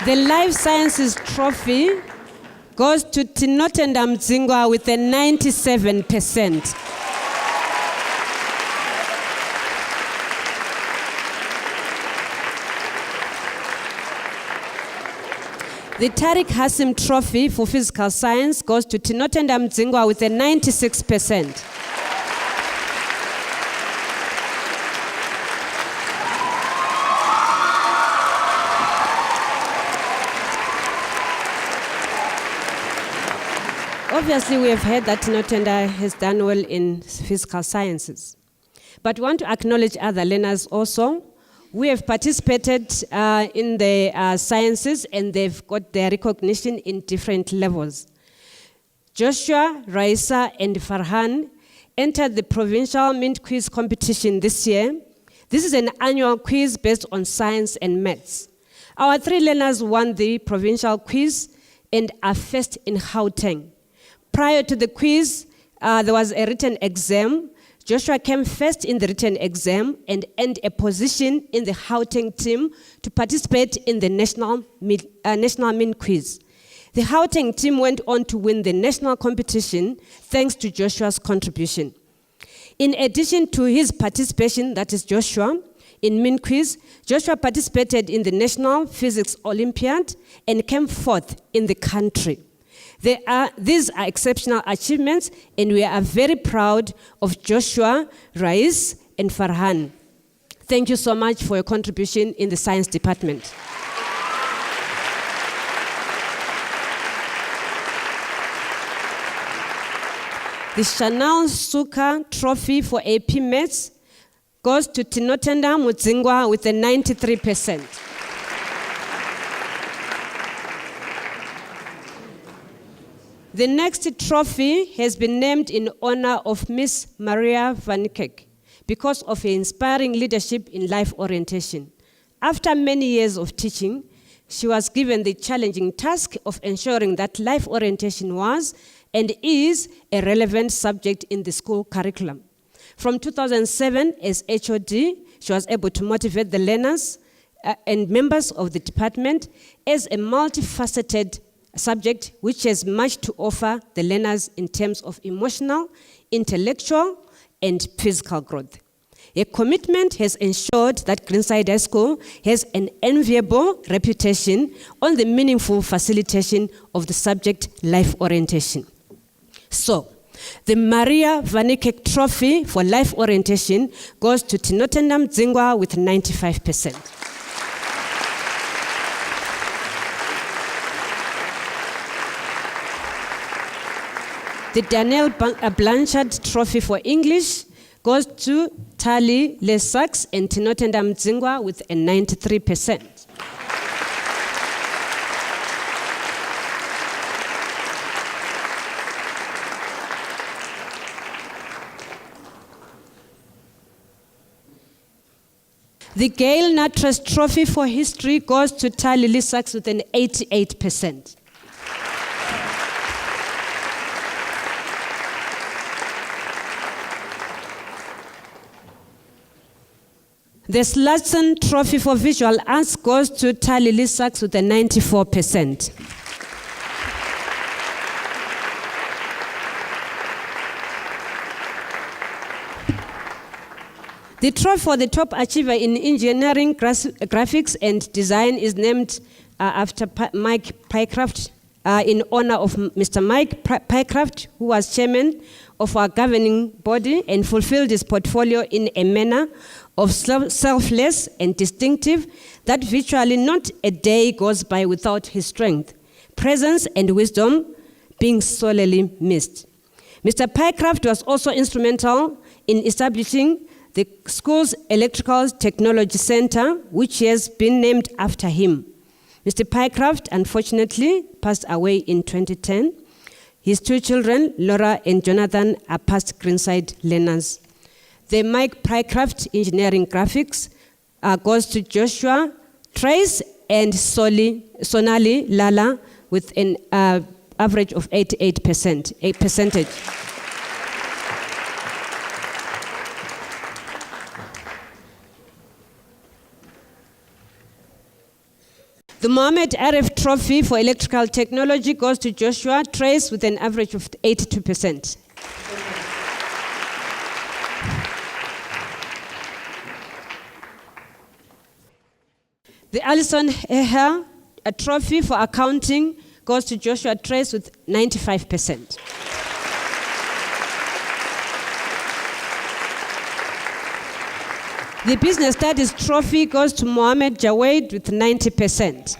The Life Sciences Trophy goes to Tinotenda Mudzingwa with a 97%. The Tariq Hassim Trophy for Physical Science goes to Tinotenda Mudzingwa with a 96%. Obviously, we have heard that Tinotenda has done well in physical sciences. But we want to acknowledge other learners also. We have participated in the sciences, and they've got their recognition in different levels. Joshua, Raisa, and Farhan entered the provincial Mint Quiz competition this year. This is an annual quiz based on science and maths. Our three learners won the provincial quiz and are first in Gauteng. Prior to the quiz, there was a written exam. Joshua came first in the written exam and earned a position in the Gauteng team to participate in the national Mint Quiz. The Gauteng team went on to win the national competition thanks to Joshua's contribution. In addition to his participation, that is Joshua, in Mint Quiz, Joshua participated in the National Physics Olympiad and came fourth in the country. These are exceptional achievements, and we are very proud of Joshua, Rais, and Farhan. Thank you so much for your contribution in the science department. The Chanel Suka Trophy for AP Maths goes to Tinotenda Mudzingwa with a 93%. The next trophy has been named in honor of Miss Maria Van Kek because of her inspiring leadership in life orientation. After many years of teaching, she was given the challenging task of ensuring that life orientation was and is a relevant subject in the school curriculum. From 2007, as HOD, she was able to motivate the learners and members of the department as a multifaceted subject which has much to offer the learners in terms of emotional, intellectual, and physical growth. Her commitment has ensured that Greenside High School has an enviable reputation on the meaningful facilitation of the subject life orientation. So, The Maria Vanicek Trophy for Life Orientation goes to Tinotendam Dzingwa with 95%. The Daniel Blanchard Trophy for English goes to Tali Lesaks and Tinotendam Dzingwa with a 93%. The Gail Natras Trophy for History goes to Tali Lesaks with an 88%. The Sludson Trophy for Visual Arts goes to Tali Lesaks with a 94%. The trophy for the top achiever in engineering, graphics, and design is named after Mike Pycraft in honor of Mr. Mike Pycraft, who was chairman of our governing body and fulfilled his portfolio in a manner of selfless and distinctive that virtually not a day goes by without his strength, presence, and wisdom being sorely missed. Mr. Pycraft was also instrumental in establishing the school's Electrical Technology Center, which has been named after him. Mr. Pycraft unfortunately passed away in 2010. His two children, Laura and Jonathan, are past Greenside learners. The Mike Pycraft Engineering Graphics goes to Joshua Trace and Sonali Lala with an average of 88%, a percentage. The Mohammed Arif Trophy for Electrical Technology goes to Joshua Trace with an average of 82%. The Alison Eher Trophy for Accounting goes to Joshua Trace with 95%. The Business Studies Trophy goes to Mohammed Jawed with 90%.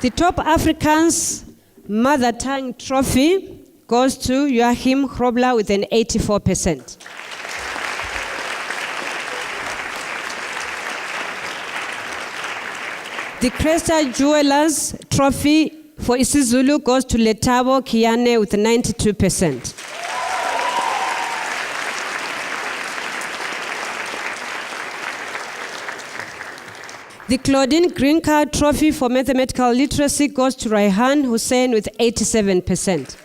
The Top Africans Mother Tongue Trophy goes to Joachim Hrobler with an 84%. The Cresta Jewelers Trophy for isiZulu goes to Letabo Kiane with 92%. The Claudine Green Card Trophy for Mathematical Literacy goes to Raihan Hussein with 87%.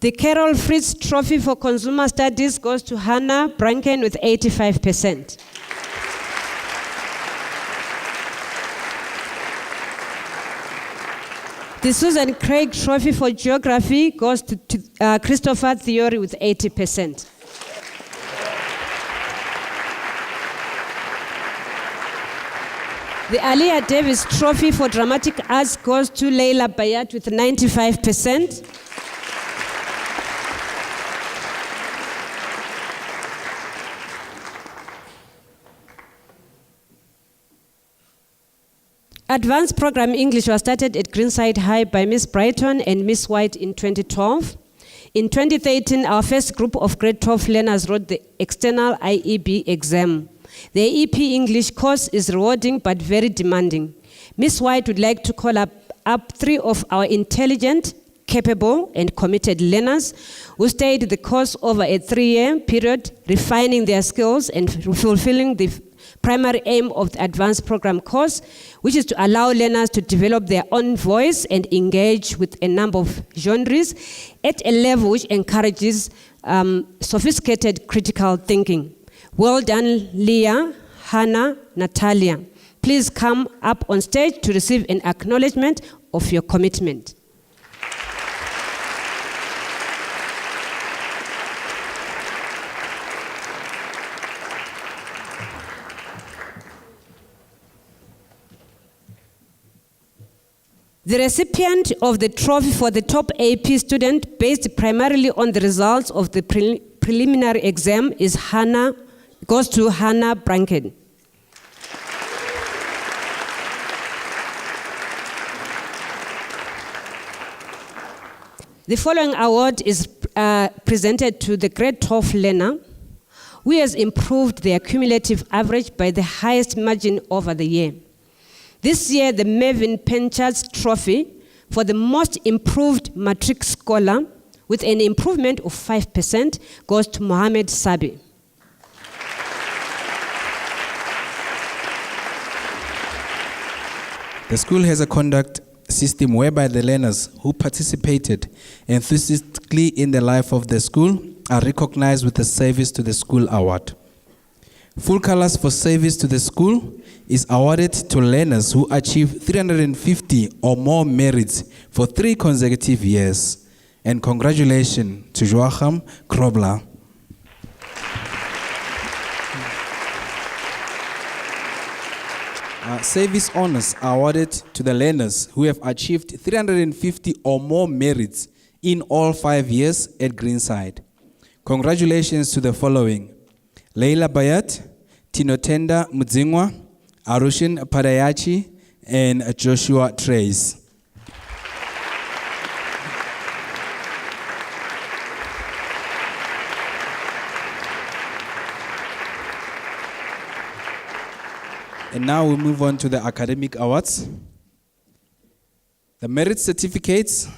The Carol Fritz Trophy for Consumer Studies goes to Hannah Branken with 85%. The Susan Craig Trophy for Geography goes to Christopher Theory with 80%. The Aliyah Davis Trophy for Dramatic Arts goes to Leila Bayat with 95%. Advanced Program English was started at Greenside High by Miss Brighton and Miss White in 2012. In 2013, our first group of grade 12 learners wrote the external IEB exam. The EP English course is rewarding but very demanding. Miss White would like to call up 3 of our intelligent, capable, and committed learners who stayed the course over a 3-year period, refining their skills and fulfilling the primary aim of the advanced program course, which is to allow learners to develop their own voice and engage with a number of genres at a level which encourages sophisticated critical thinking. Well done, Leah, Hannah, Natalia. Please come up on stage to receive an acknowledgement of your commitment. The recipient of the trophy for the top AP student, based primarily on the results of the preliminary exam, goes to Hannah Branken. The following award is presented to the grade 12 learner who has improved their cumulative average by the highest margin over the year. This year, the Mervyn Penchard's Trophy for the most improved matric scholar with an improvement of 5% goes to Mohammed Sabi. The school has a conduct system whereby the learners who participated enthusiastically in the life of the school are recognized with the Service to the School Award. Full colors for service to the school is awarded to learners who achieve 350 or more merits for 3 consecutive years. And congratulations to Joachim Krobler. Service honors are awarded to the learners who have achieved 350 or more merits in all 5 years at Greenside. Congratulations to the following: Leila Bayat, Tinotenda Mudzingwa, Arushin Padayachi, and Joshua Trace. And now we move on to the academic awards. The merit certificates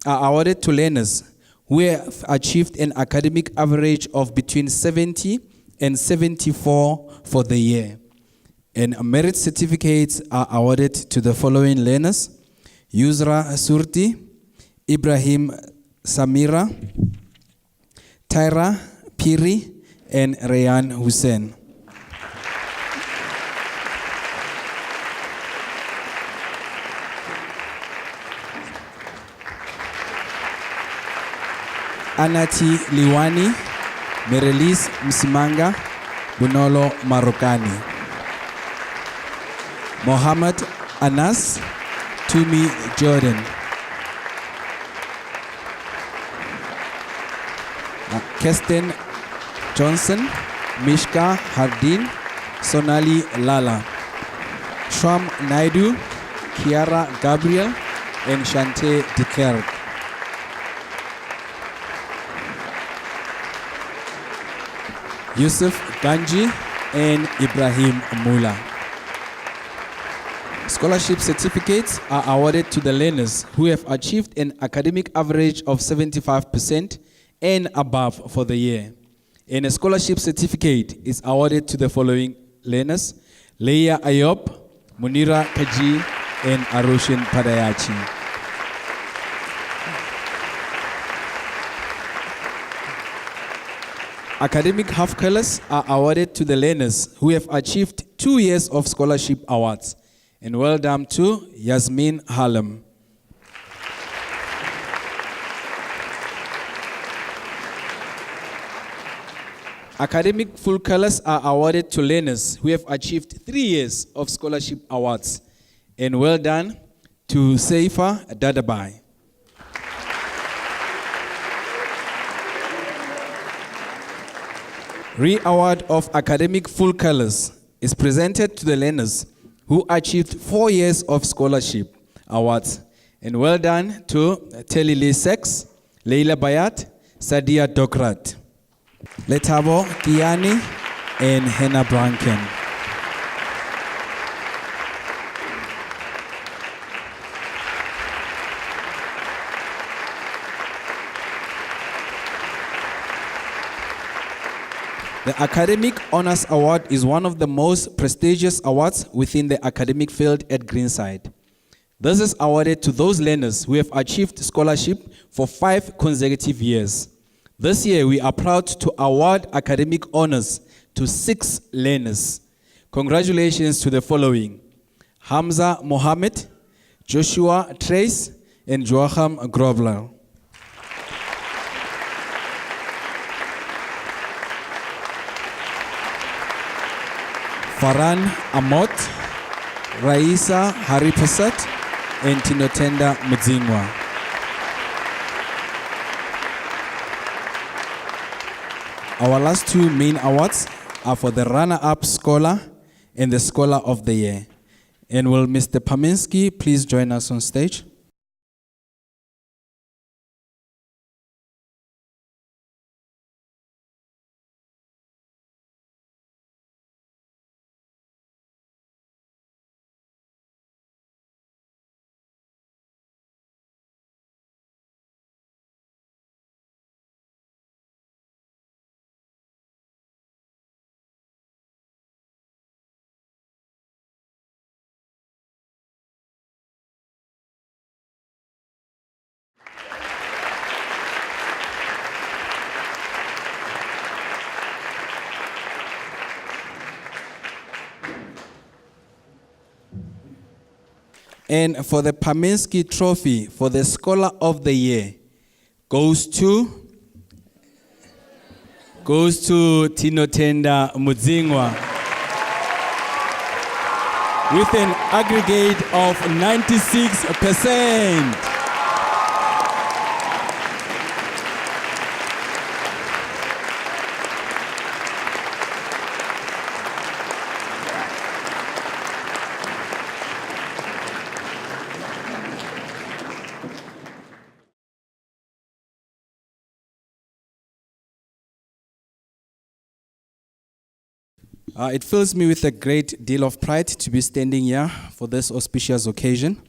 are awarded to learners who have achieved an academic average of between 70 and 74 for the year. And merit certificates are awarded to the following learners: Yusra Surti, Ibrahim Samira, Tyra Piri, and Rayan Hussein. Anati Liwani, Merelis Msimanga, Bunolo Marokani. Mohammed Anas, Tumi Jordan. Kirsten Johnson, Mishka Hardin, Sonali Lala. Shram Naidu, Kiara Gabriel, and Shante de Klerk. Yusuf Ganji and Ibrahim Mula. Scholarship certificates are awarded to the learners who have achieved an academic average of 75% and above for the year. And a scholarship certificate is awarded to the following learners: Leia Ayop, Munira Kaji, and Arushin Padayachi. Academic half colors are awarded to the learners who have achieved 2 years of scholarship awards. And well done to Yasmin Hallam. Academic full colors are awarded to learners who have achieved 3 years of scholarship awards. And well done to Seifa Dadabai. Re-award of academic full colors is presented to the learners who achieved 4 years of scholarship awards. And well done to Telile Sex, Leila Bayat, Sadia Dokrat, Letabo Kiani, and Hannah Branken. The Academic Honors Award is one of the most prestigious awards within the academic field at Greenside. This is awarded to those learners who have achieved scholarship for 5 consecutive years. This year, we are proud to award academic honors to 6 learners. Congratulations to the following: Hamza Mohammed, Joshua Trace, and Joachim Grobler. Farhan Amot, Raisa Haripasat, and Tinotenda Mudzingwa. Our last two main awards are for the runner-up scholar and the scholar of the year. And will Mr. Paminsky please join us on stage? And for the Paminsky Trophy for the Scholar of the Year goes to Tinotenda Mudzingwa with an aggregate of 96%. It fills me with a great deal of pride to be standing here for this auspicious occasion.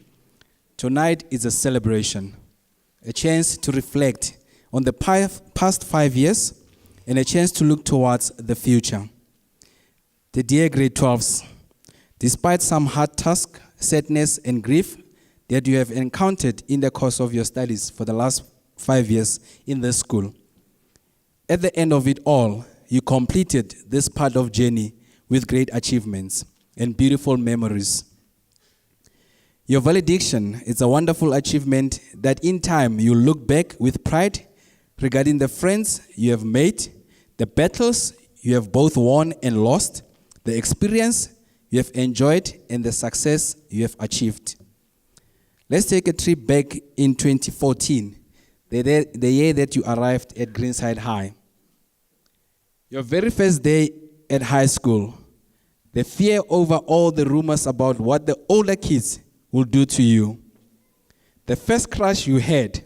Tonight is a celebration, a chance to reflect on the past 5 years and a chance to look towards the future. The dear grade 12s, despite some hard task, sadness, and grief that you have encountered in the course of your studies for the last 5 years in this school, at the end of it all, you completed this part of journey with great achievements and beautiful memories. Your valediction is a wonderful achievement that in time you look back with pride regarding the friends you have made, the battles you have both won and lost, the experience you have enjoyed, and the success you have achieved. Let's take a trip back in 2014, the year that you arrived at Greenside High. Your very first day at high school, the fear over all the rumors about what the older kids will do to you. The first crush you had,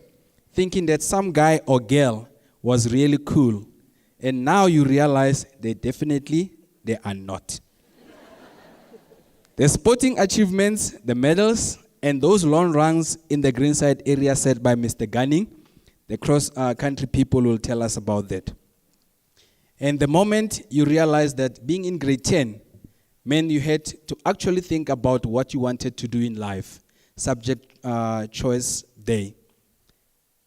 thinking that some guy or girl was really cool, and now you realize they are not. The sporting achievements, the medals, and those long runs in the Greenside area set by Mr. Gunning, the cross-country people will tell us about that. And the moment you realize that being in grade 10 meant you had to actually think about what you wanted to do in life, subject choice day.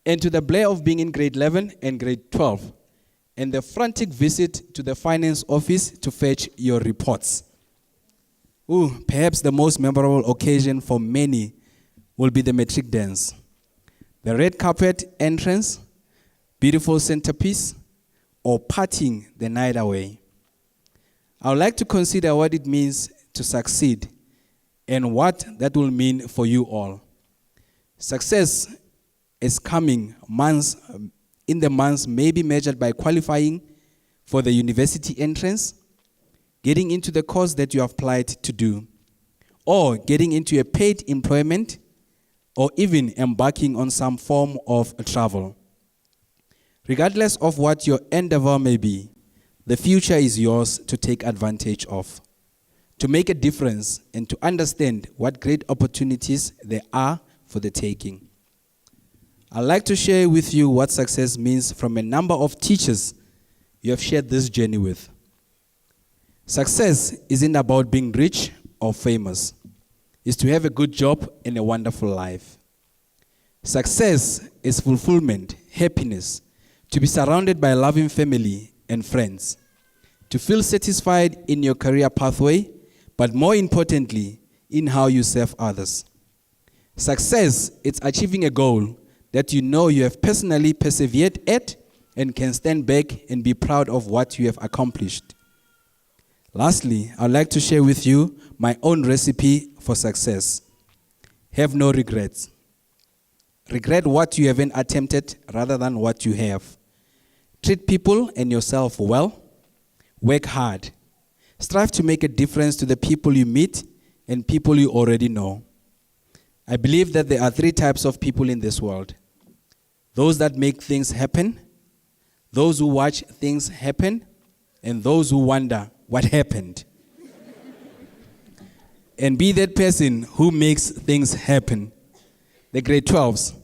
And to the blare of being in grade 11 and grade 12, and the frantic visit to the finance office to fetch your reports. Perhaps the most memorable occasion for many will be the matric dance. The red carpet entrance, beautiful centerpiece, or partying the night away. I would like to consider what it means to succeed and what that will mean for you all. Success is coming in the months may be measured by qualifying for the university entrance, getting into the course that you have applied to do, or getting into a paid employment, or even embarking on some form of travel. Regardless of what your endeavor may be, the future is yours to take advantage of, to make a difference and to understand what great opportunities there are for the taking. I'd like to share with you what success means from a number of teachers you have shared this journey with. Success isn't about being rich or famous. It's to have a good job and a wonderful life. Success is fulfillment, happiness, to be surrounded by a loving family and friends, to feel satisfied in your career pathway, but more importantly, in how you serve others. Success is achieving a goal that you know you have personally persevered at and can stand back and be proud of what you have accomplished. Lastly, I'd like to share with you my own recipe for success. Have no regrets. Regret what you haven't attempted rather than what you have. Treat people and yourself well. Work hard. Strive to make a difference to the people you meet and people you already know. I believe that there are 3 types of people in this world. Those that make things happen, those who watch things happen, and those who wonder what happened. And be that person who makes things happen. The grade 12s.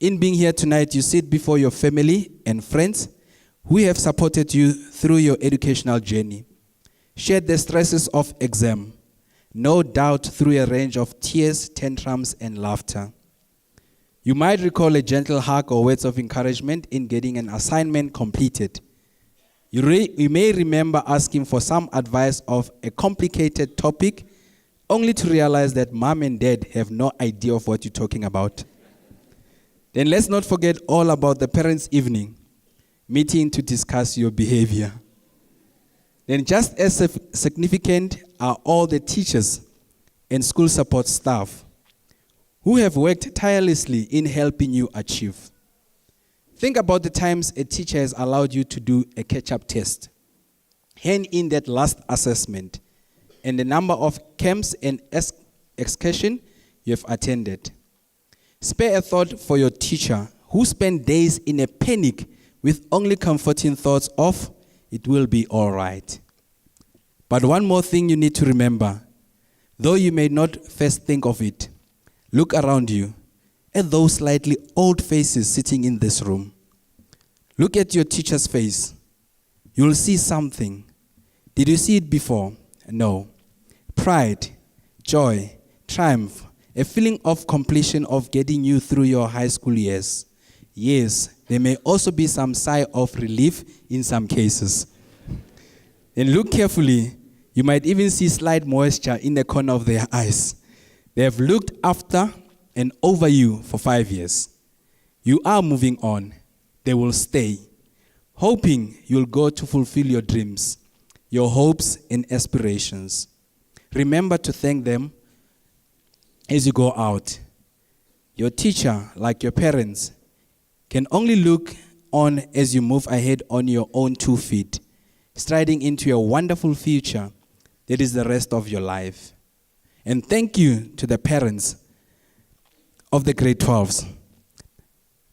In being here tonight, you sit before your family and friends who have supported you through your educational journey. Shared the stresses of exam, no doubt through a range of tears, tantrums, and laughter. You might recall a gentle hug or words of encouragement in getting an assignment completed. You may remember asking for some advice of a complicated topic, only to realize that mom and dad have no idea of what you're talking about. Then let's not forget all about the parents' evening, meeting to discuss your behavior. Then just as significant are all the teachers and school support staff who have worked tirelessly in helping you achieve. Think about the times a teacher has allowed you to do a catch-up test, hand in that last assessment, and the number of camps and excursions you have attended. Spare a thought for your teacher who spent days in a panic with only comforting thoughts of, it will be all right. But one more thing you need to remember, though you may not first think of it, look around you at those slightly old faces sitting in this room. Look at your teacher's face. You'll see something. Did you see it before? No. Pride, joy, triumph, a feeling of completion of getting you through your high school years. Yes, there may also be some sigh of relief in some cases. And look carefully, you might even see slight moisture in the corner of their eyes. They have looked after and over you for 5 years. You are moving on. They will stay, hoping you'll go to fulfill your dreams, your hopes and aspirations. Remember to thank them as you go out. Your teacher, like your parents, can only look on as you move ahead on your own 2 feet, striding into a wonderful future that is the rest of your life. And thank you to the parents of the grade 12s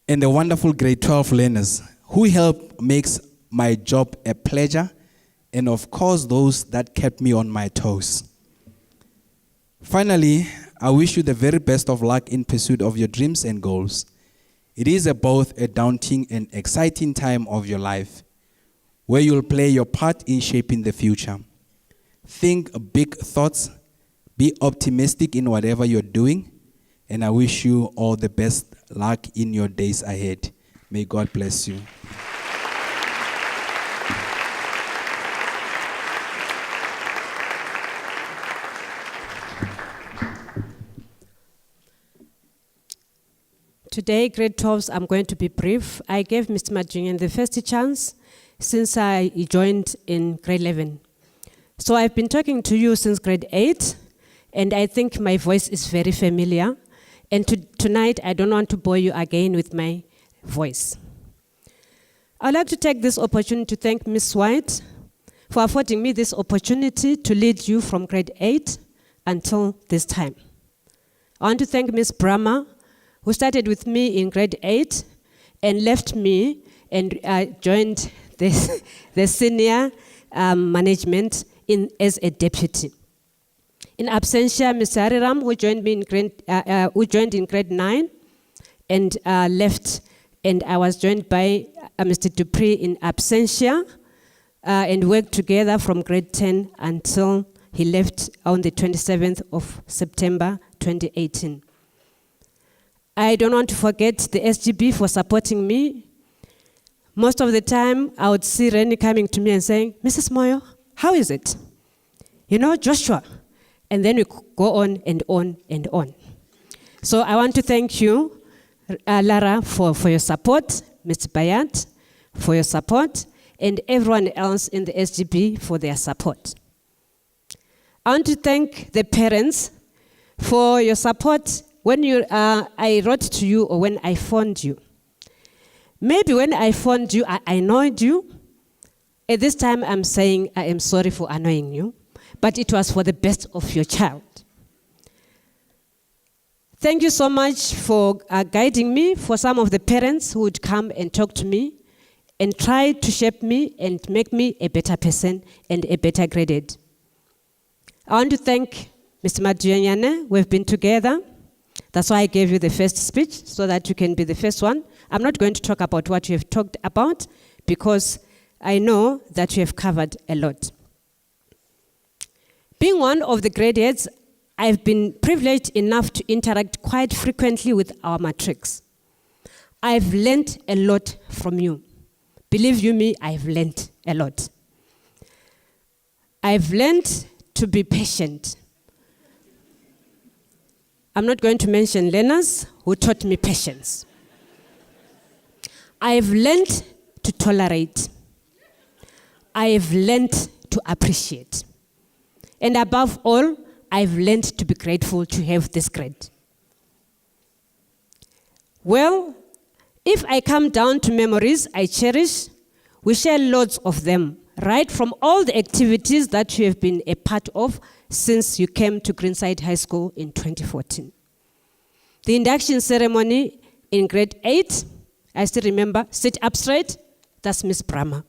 and the wonderful grade 12 learners who help makes my job a pleasure, and of course those that kept me on my toes. Finally, I wish you the very best of luck in pursuit of your dreams and goals. It is both a daunting and exciting time of your life where you'll play your part in shaping the future. Think big thoughts, be optimistic in whatever you're doing, and I wish you all the best luck in your days ahead. May God bless you. Today, grade 12s, I'm going to be brief. I gave Mr. Majunian the first chance since I joined in grade 11. So I've been talking to you since grade 8, and I think my voice is very familiar. And tonight, I don't want to bore you again with my voice. I'd like to take this opportunity to thank Ms. White for affording me this opportunity to lead you from grade 8 until this time. I want to thank Ms. Brahma, who started with me in grade 8 and left me and joined the senior management as a deputy. In absentia, Ms. Hariram, who joined in grade 9 and left, and I was joined by Mr. Dupree in absentia and worked together from grade 10 until he left on the 27th of September 2018. I don't want to forget the SGB for supporting me. Most of the time, I would see Rennie coming to me and saying, Mrs. Moyo, how is it? You know, Joshua. And then we go on and on and on. So I want to thank you, Lara, for your support, Mr. Bayat, for your support, and everyone else in the SGB for their support. I want to thank the parents for your support when I wrote to you or when I phoned you. Maybe when I phoned you, I annoyed you. At this time, I'm saying I am sorry for annoying you, but it was for the best of your child. Thank you so much for guiding me, for some of the parents who would come and talk to me and try to shape me and make me a better person and a better graded. I want to thank Mr. Maduanyane. We've been together. That's why I gave you the first speech, so that you can be the first one. I'm not going to talk about what you have talked about, because I know that you have covered a lot. Being one of the graduates, I've been privileged enough to interact quite frequently with our matrics. I've learned a lot from you. Believe you me, I've learned a lot. I've learned to be patient. I'm not going to mention learners who taught me patience. I've learned to tolerate. I've learned to appreciate. And above all, I've learned to be grateful to have this grade. Well, if I come down to memories I cherish, we share lots of them, right from all the activities that you have been a part of since you came to Greenside High School in 2014. The induction ceremony in grade 8, I still remember, sit up straight, that's Miss Brahma.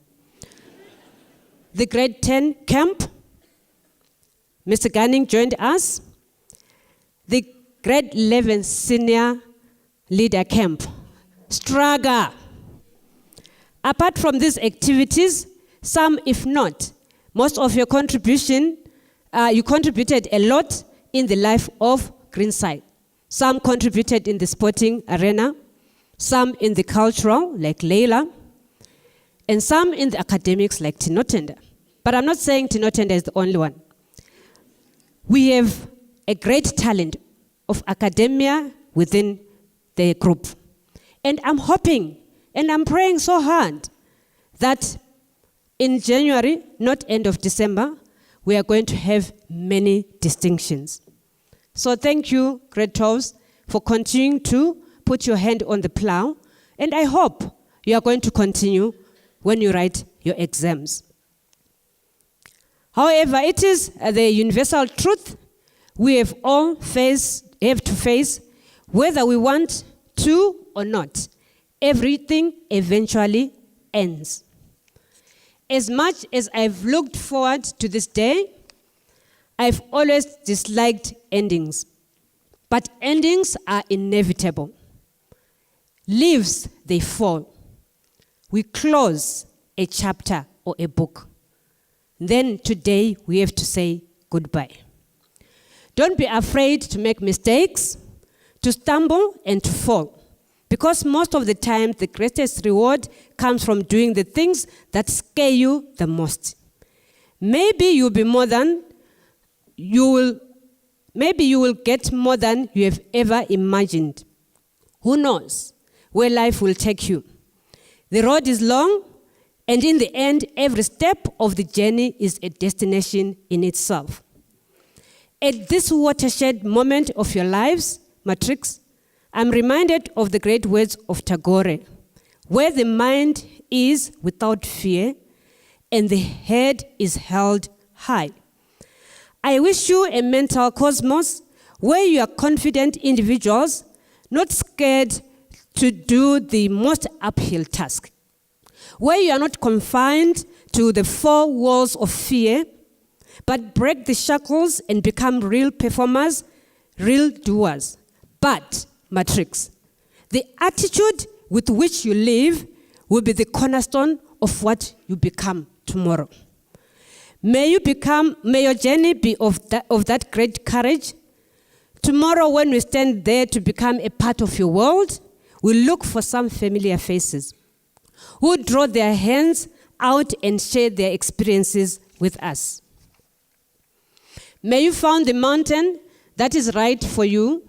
The grade 10 camp, Mr. Gunning joined us. The grade 11 senior leader camp, Straga. Apart from these activities, some, if not, most of your contribution, you contributed a lot in the life of Greenside. Some contributed in the sporting arena, some in the cultural, like Leila, and some in the academics, like Tinotenda. But I'm not saying Tinotenda is the only one. We have a great talent of academia within the group. And I'm hoping, and I'm praying so hard, that in January, not end of December, we are going to have many distinctions. So thank you, grade 12s, for continuing to put your hand on the plow. And I hope you are going to continue when you write your exams. However, it is the universal truth we have all have to face, whether we want to or not. Everything eventually ends. As much as I've looked forward to this day, I've always disliked endings. But endings are inevitable. Leaves, they fall. We close a chapter or a book. Then today we have to say goodbye. Don't be afraid to make mistakes, to stumble and to fall. Because most of the time the greatest reward comes from doing the things that scare you the most. Maybe you will get more than you have ever imagined. Who knows where life will take you? The road is long, and in the end, every step of the journey is a destination in itself. At this watershed moment of your lives, matrix, I'm reminded of the great words of Tagore, where the mind is without fear and the head is held high. I wish you a mental cosmos where you are confident individuals, not scared to do the most uphill task, where you are not confined to the four walls of fear, but break the shackles and become real performers, real doers. But, matrix, the attitude with which you live will be the cornerstone of what you become tomorrow. May your journey be of that great courage. Tomorrow when we stand there to become a part of your world, we'll look for some familiar faces who draw their hands out and share their experiences with us. May you find the mountain that is right for you.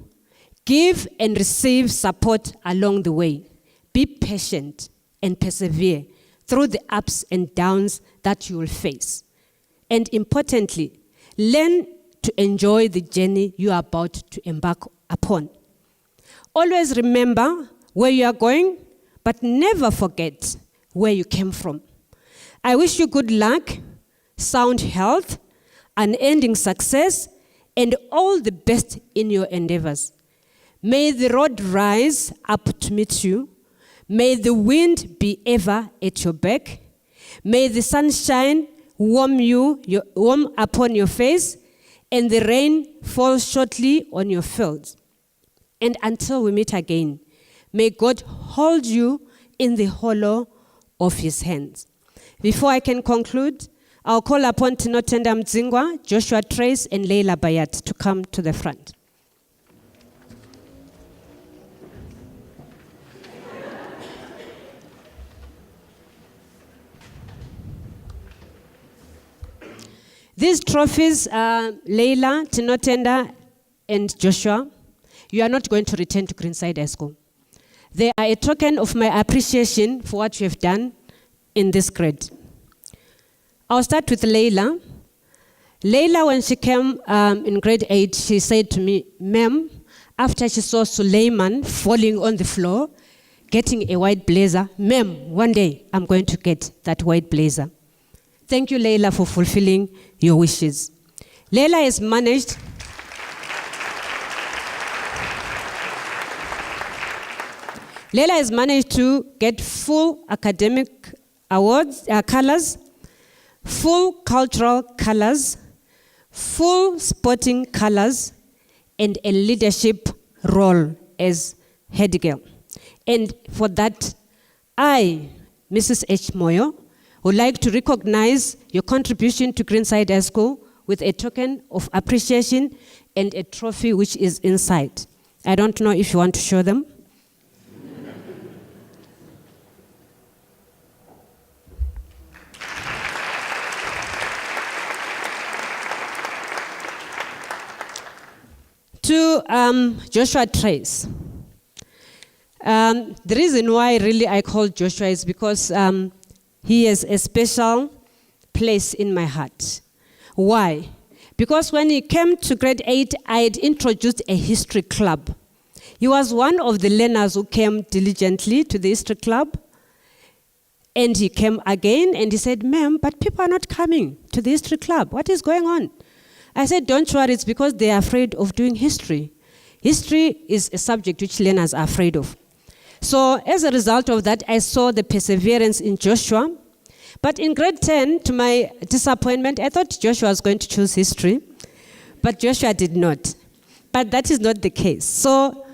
Give and receive support along the way. Be patient and persevere through the ups and downs that you will face. And importantly, learn to enjoy the journey you are about to embark upon. Always remember where you are going, but never forget where you came from. I wish you good luck, sound health, unending success, and all the best in your endeavors. May the road rise up to meet you. May the wind be ever at your back. May the sunshine warm upon your face, and the rain fall shortly on your fields. And until we meet again, may God hold you in the hollow of his hands. Before I can conclude, I'll call upon Tinotenda Mdzingwa, Joshua Trace, and Leila Bayat to come to the front. These trophies are Leila, Tinotenda, and Joshua. You are not going to return to Greenside High School. They are a token of my appreciation for what you have done in this grade. I'll start with Leila. Leila, when she came in grade 8, she said to me, "Ma'am," after she saw Suleiman falling on the floor, getting a white blazer, "Ma'am, one day I'm going to get that white blazer." Thank you, Leila, for fulfilling your wishes. Leila has managed to get full academic awards, colors, full cultural colors, full sporting colors, and a leadership role as head girl. And for that, I, Mrs. H. Moyo, would like to recognize your contribution to Greenside High School with a token of appreciation and a trophy which is inside. I don't know if you want to show them. To Joshua Trace. The reason why really I call Joshua is because he has a special place in my heart. Why? Because when he came to grade 8, I had introduced a history club. He was one of the learners who came diligently to the history club. And he came again and he said, "Ma'am, but people are not coming to the history club. What is going on?" I said, "Don't worry, it's because they are afraid of doing history. History is a subject which learners are afraid of." So as a result of that, I saw the perseverance in Joshua. But in grade 10, to my disappointment, I thought Joshua was going to choose history, but Joshua did not. But that is not the case. So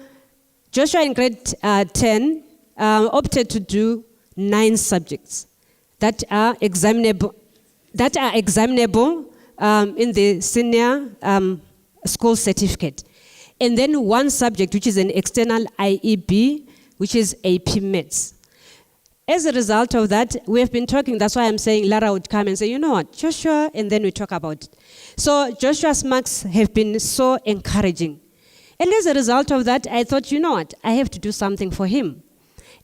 Joshua in grade 10 opted to do 9 subjects that are examinable in the senior school certificate. And then 1 subject, which is an external IEB, which is AP Maths. As a result of that, we have been talking, that's why I'm saying Lara would come and say, "You know what, Joshua," and then we talk about it. So Joshua's marks have been so encouraging. And as a result of that, I thought, you know what, I have to do something for him.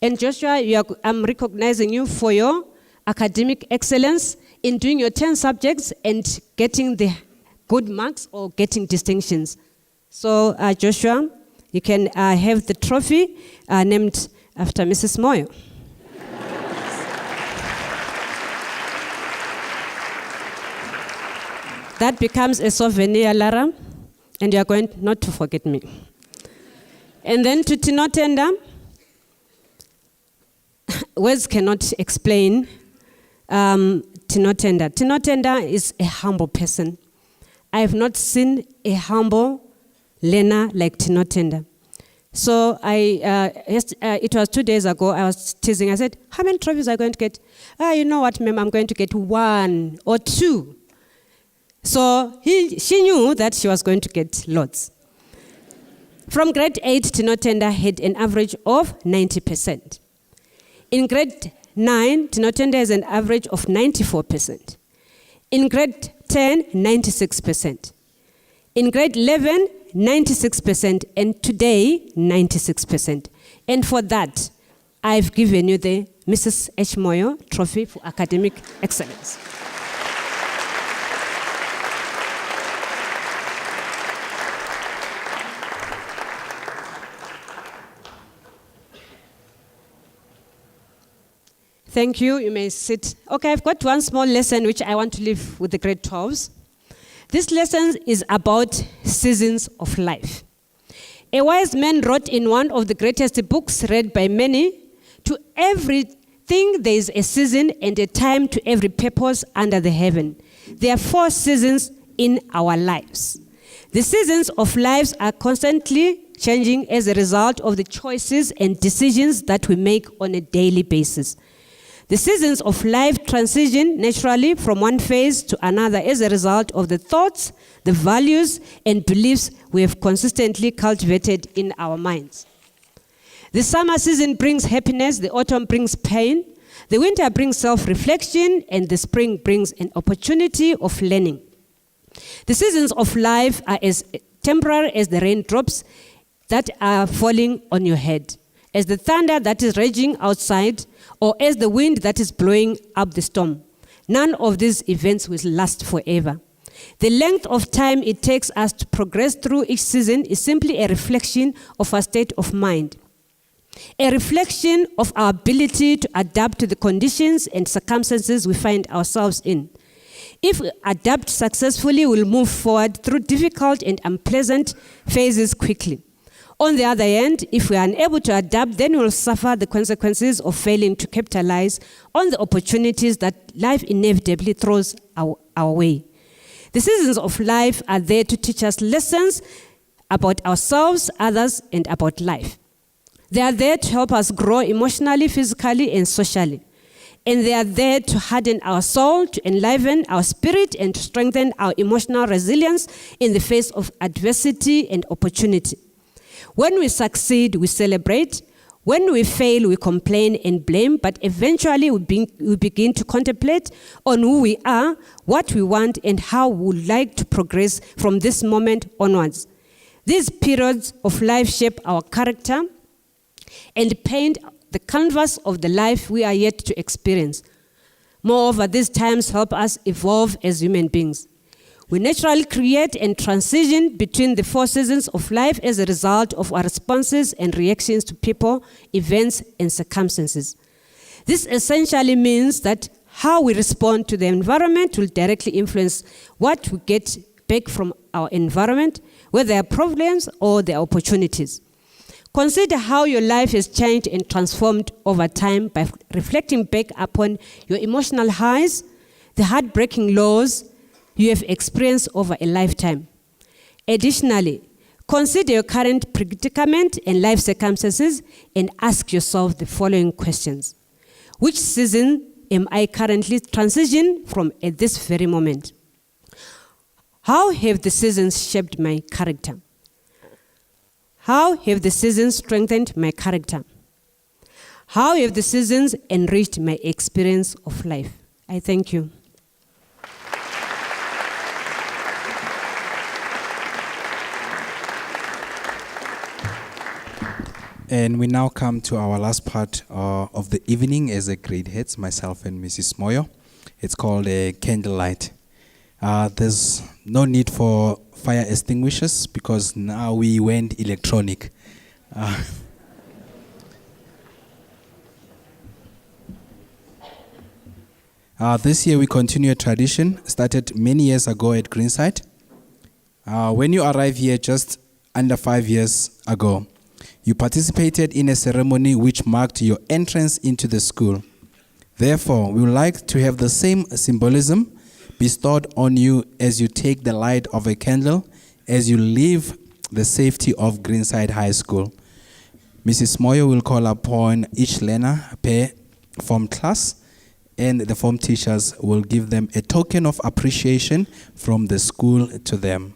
And Joshua, I'm recognizing you for your academic excellence in doing your 10 subjects and getting the good marks or getting distinctions. So Joshua, you can have the trophy named after Mrs. Moyo. That becomes a souvenir, Lara, and you are going not to forget me. And then to Tinotenda, words cannot explain Tinotenda. Tinotenda is a humble person. I have not seen a humble learner like Tinotenda. So it was 2 days ago, I was teasing. I said, "How many trophies are you going to get?" "You know what, ma'am, I'm going to get 1 or 2. So she knew that she was going to get lots. From grade 8, Tinotenda had an average of 90%. In grade 9, Tinotenda has an average of 94%. In grade 10, 96%. In grade 11, 96%. And today, 96%. And for that, I've given you the Mrs. H. Moyo Trophy for Academic Excellence. Thank you. You may sit. Okay, I've got one small lesson which I want to leave with the grade 12s. This lesson is about seasons of life. A wise man wrote in one of the greatest books read by many, to everything there is a season and a time to every purpose under the heaven. There are 4 seasons in our lives. The seasons of lives are constantly changing as a result of the choices and decisions that we make on a daily basis. The seasons of life transition naturally from one phase to another as a result of the thoughts, the values, and beliefs we have consistently cultivated in our minds. The summer season brings happiness, the autumn brings pain, the winter brings self-reflection, and the spring brings an opportunity of learning. The seasons of life are as temporary as the raindrops that are falling on your head, as the thunder that is raging outside, or as the wind that is blowing up the storm. None of these events will last forever. The length of time it takes us to progress through each season is simply a reflection of our state of mind, a reflection of our ability to adapt to the conditions and circumstances we find ourselves in. If we adapt successfully, we'll move forward through difficult and unpleasant phases quickly. On the other hand, if we are unable to adapt, then we'll suffer the consequences of failing to capitalize on the opportunities that life inevitably throws our way. The seasons of life are there to teach us lessons about ourselves, others, and about life. They are there to help us grow emotionally, physically, and socially. And they are there to harden our soul, to enliven our spirit, and to strengthen our emotional resilience in the face of adversity and opportunity. When we succeed, we celebrate. When we fail, we complain and blame, but eventually we begin to contemplate on who we are, what we want, and how we would like to progress from this moment onwards. These periods of life shape our character and paint the canvas of the life we are yet to experience. Moreover, these times help us evolve as human beings. We naturally create and transition between the 4 seasons of life as a result of our responses and reactions to people, events, and circumstances. This essentially means that how we respond to the environment will directly influence what we get back from our environment, whether there are problems or there are opportunities. Consider how your life has changed and transformed over time by reflecting back upon your emotional highs, the heartbreaking lows you have experienced over a lifetime. Additionally, consider your current predicament and life circumstances and ask yourself the following questions. Which season am I currently transitioning from at this very moment? How have the seasons shaped my character? How have the seasons strengthened my character? How have the seasons enriched my experience of life? I thank you. And we now come to our last part of the evening as a grade heads, myself and Mrs. Moyo. It's called a Candlelight. There's no need for fire extinguishers because now we went electronic. This year we continue a tradition started many years ago at Greenside. When you arrive here just under 5 years ago, you participated in a ceremony which marked your entrance into the school. Therefore, we would like to have the same symbolism bestowed on you as you take the light of a candle as you leave the safety of Greenside High School. Mrs. Moyo will call upon each learner per form class, and the form teachers will give them a token of appreciation from the school to them.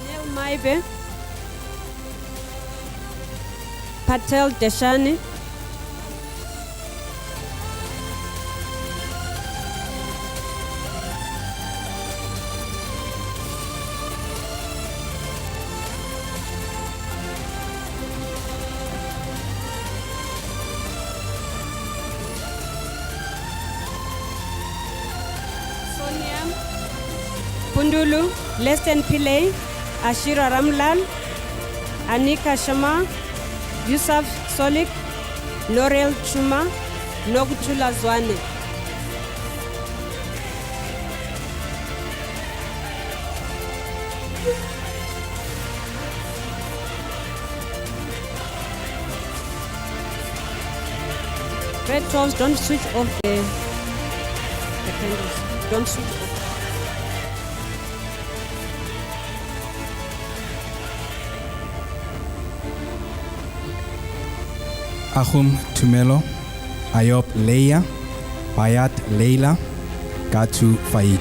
Daniel Maibe, Patel Deshani, Sonia Pundulu, Leston Pillay, Ashira Ramlal, Anika Shama, Yusuf Solik, Laurel Chuma, Nogchula Zwane. Red 12s, don't switch off the candles. Don't switch off. Ahum Tumelo, Ayop Leia, Bayat Leila, Gatu Faik.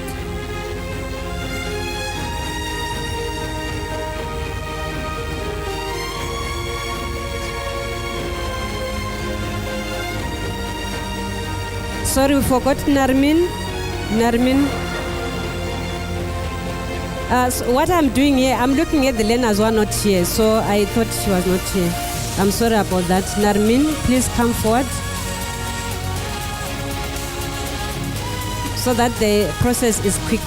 Sorry, we forgot Narmin. So what I'm doing here, I'm looking at the learners who are not here, so I thought she was not here. I'm sorry about that. Narmin, please come forward so that the process is quick.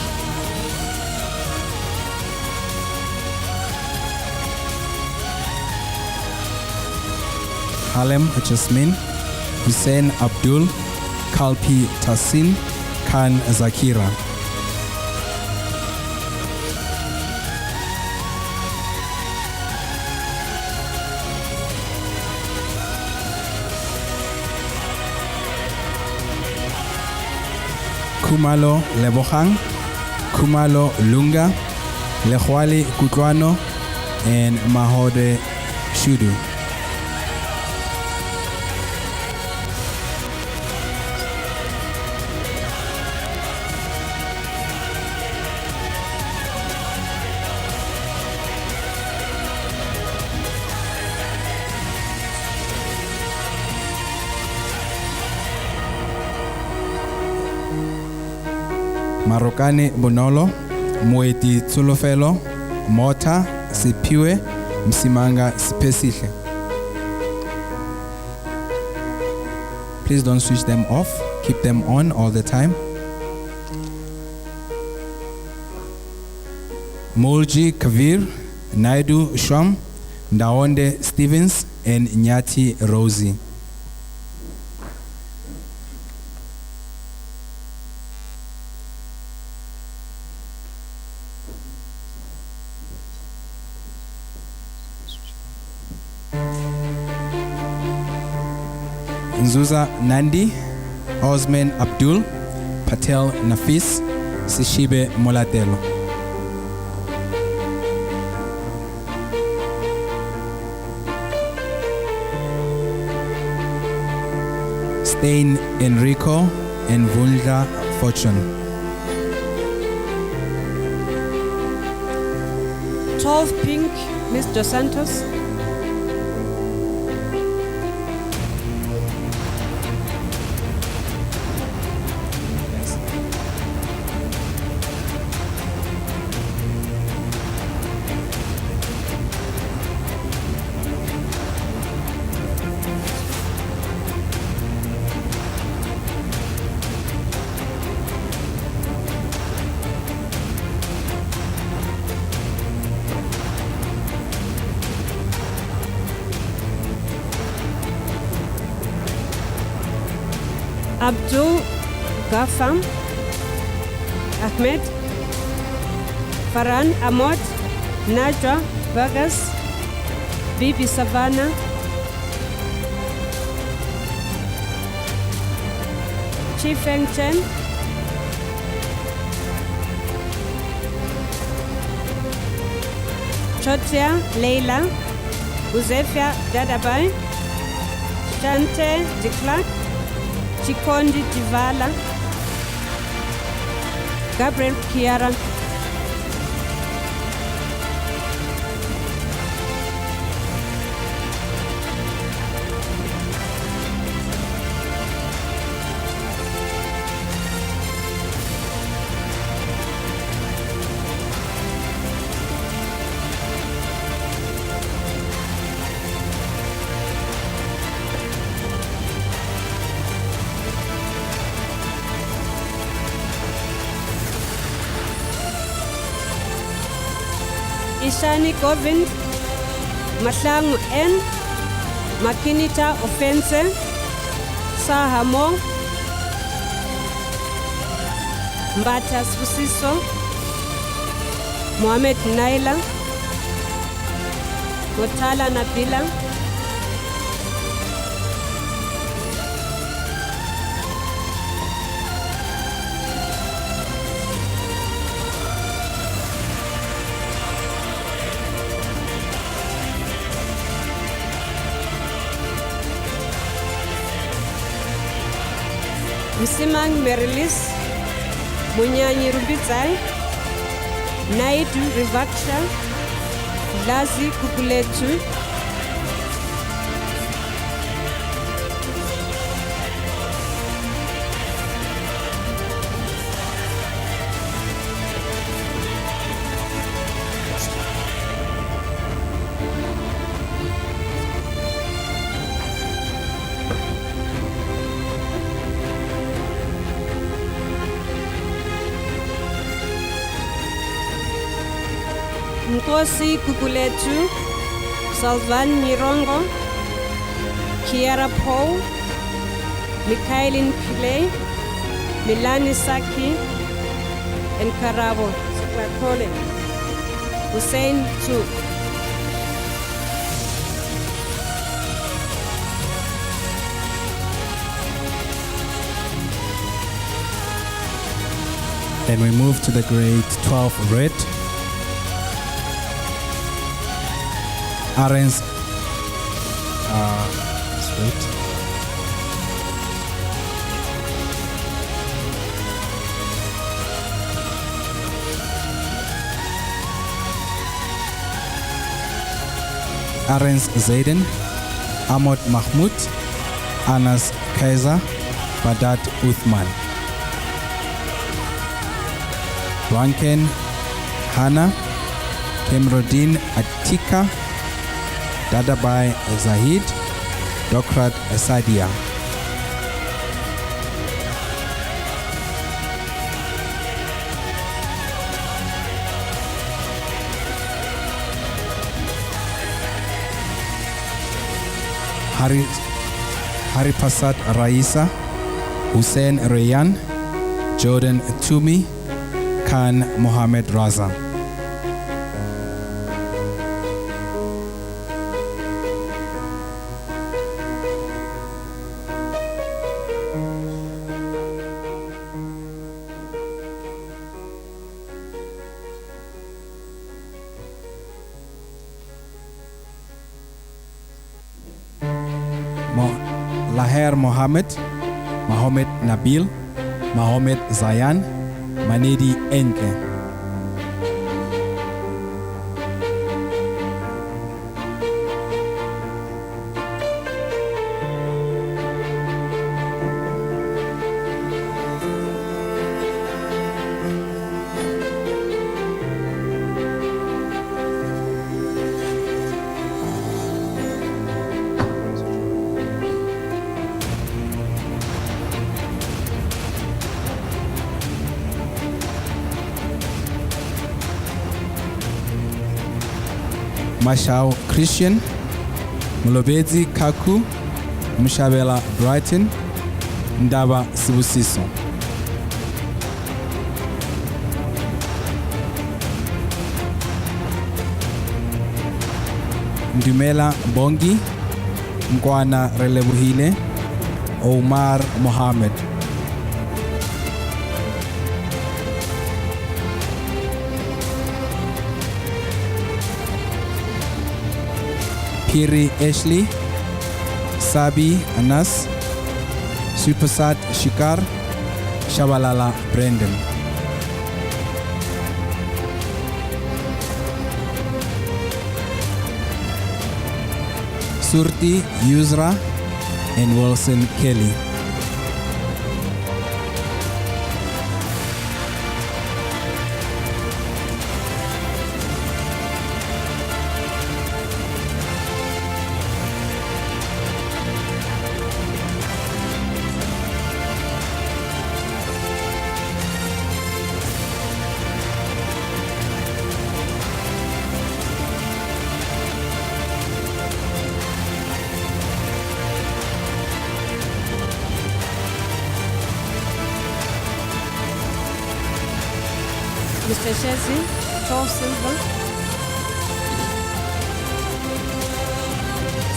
Halem Jasmine, Hussein Abdul, Kalpi Tassin, Khan Zakira. Kumalo Lebohang, Kumalo Lunga, Lehwali Kutuano, and Mahode Shudu. Marokane Bonolo, Moeti Tsulofelo, Mota Sipiwe, Msimanga Spesihle. Please don't switch them off, keep them on all the time. Molji Kavir, Naidu Shom, Ndaonde Stevens, and Nyati Rosie. Nzuza Nandi, Osman Abdul, Patel Nafis, Sishibe Molatelo. Stain Enrico and Vulja Fortune. 12 pink, Miss Dos Santos. Abdul Gafam, Ahmed, Farhan Ahmad, Najwa Vargas, Bibi Savannah, Chi Feng Chen, Chotia Leila, Uzefia Dadabai, Shante Diklat, Chikondi Divala, Gabriel Kiara, Ishani Govind, Mahlangu N, Makinita Offense, Sahamo, Mbata Susiso, Mohamed Naila, Motala Nabila, Msimang Merilis, Munyanyi Rubizai, Naidu Rivaksha, Lazi Kukuletu, Nkosi Kukuletu, Salvan Mirongo, Kiara Paul, Mikhailin Pillay, Milani Saki, and Karabo Sakrakole, Hussein Tu. Then we move to the grade 12 red. Arens, let's wait. Arens Zayden, Ahmad Mahmoud, Anas Kaiser, Badat Uthman. Ranken Hana, Kemrodin Atika, Dadabai Zahid, Dokrat Sadia. Haripasat Raisa, Hussein Rayan, Jordan Tumi, Khan Mohammed Raza. Laher Mohammed, Mohammed Nabil, Mohammed Zayan, Manedi Enke. Mashao Christian, Mulobezi Kaku, Mshabela Brighton, Ndaba Sibusiso. Ndumela Bongi, Mkwana Relebuhile, Omar Mohammed. Kiri Ashley, Sabi Anas, Supersat Shikar, Shabalala Brendan. Surti Yusra and Wilson Kelly. Seshezi, Tall Silver,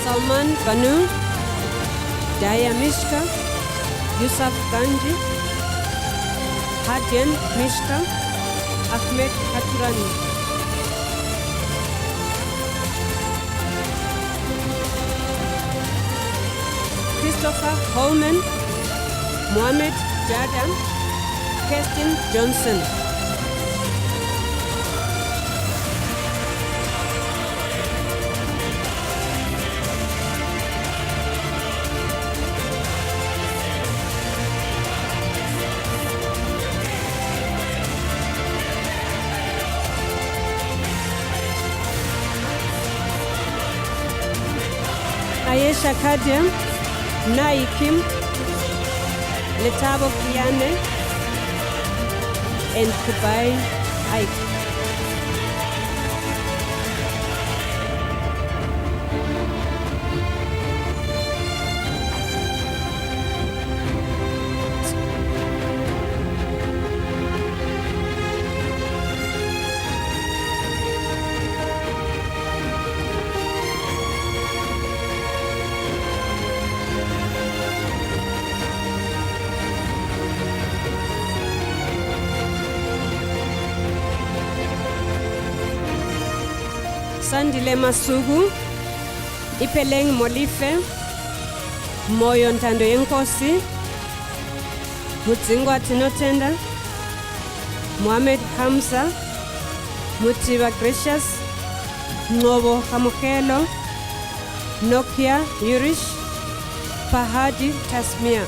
Salman Banu, Daya Mishka, Yusuf Ganji, Hadjan Mishka, Ahmed Haturani. Christopher Holman, Mohamed Jadam, Kirsten Johnson. Ayesha Kadia, Nai Kim, Letabo Kiane, and Kubai Ike. Sandile Masugu, Ipeleng Molife, Moyo Ntando Yenkosi, Mutsingwa Tinotenda, Mohamed Hamza, Mutiba Gracious, Novo Hamukelo, Nokia Yurish, Pahadi Tasmia.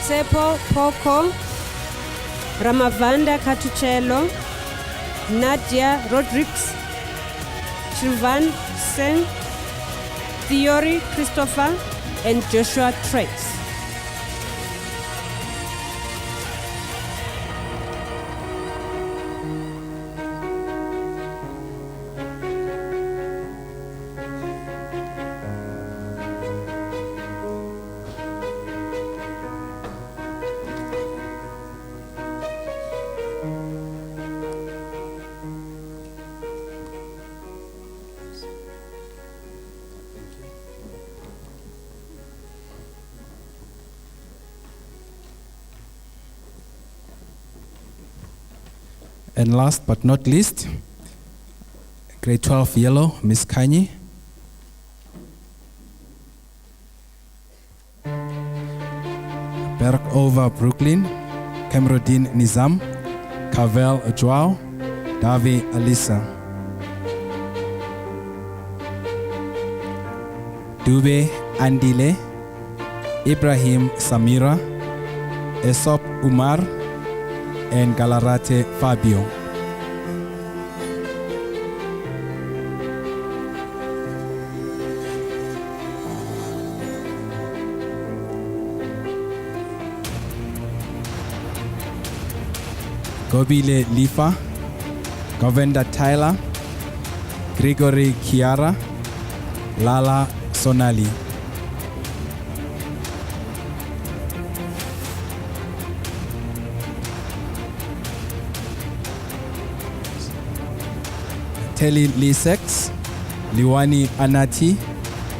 Sepo Poko, Ramavanda Katuchelo, Nadia Rodriguez, Shrivan Sen, Theory Christopher, and Joshua Trace. And last but not least, grade 12 yellow, Miss Kanyi. Berg over Brooklyn, Camerodine Nizam, Cavell Joao, Davi Alisa. Dube Andile, Ibrahim Samira, Esop Umar, and Galarate Fabio. Gobile Lifa, Govenda Tyler, Gregory Kiara, Lala Sonali. Telly Lisex, Liwani Anati,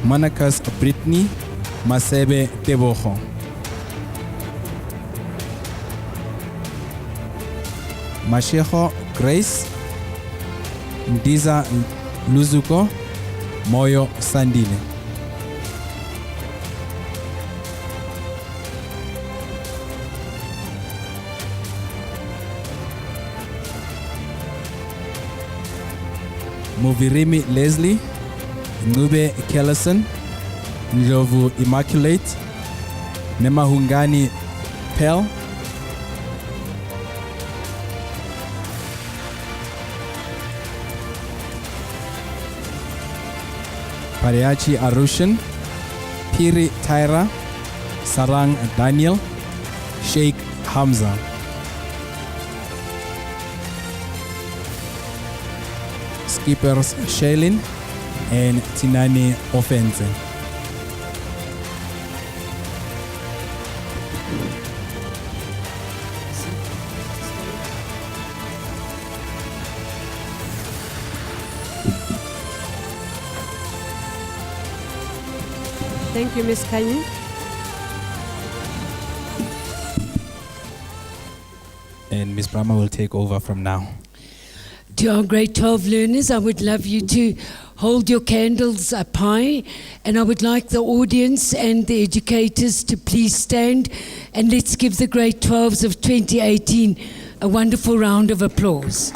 Monakas Brittany, Masebe Teboho. Masheho Grace, Ndiza Luzuko, Moyo Sandile. Muvirimi Leslie, Nube Kellison, Ndlovu Immaculate, Nemahungani Pel, Pariachi Arushan, Piri Tyra, Sarang Daniel, Sheikh Hamza. Skippers Shailin and Tinani Offense. Thank you, Ms. Kanye. And Ms. Brahma will take over from now. To our grade 12 learners, I would love you to hold your candles up high, and I would like the audience and the educators to please stand, and let's give the grade 12s of 2018 a wonderful round of applause.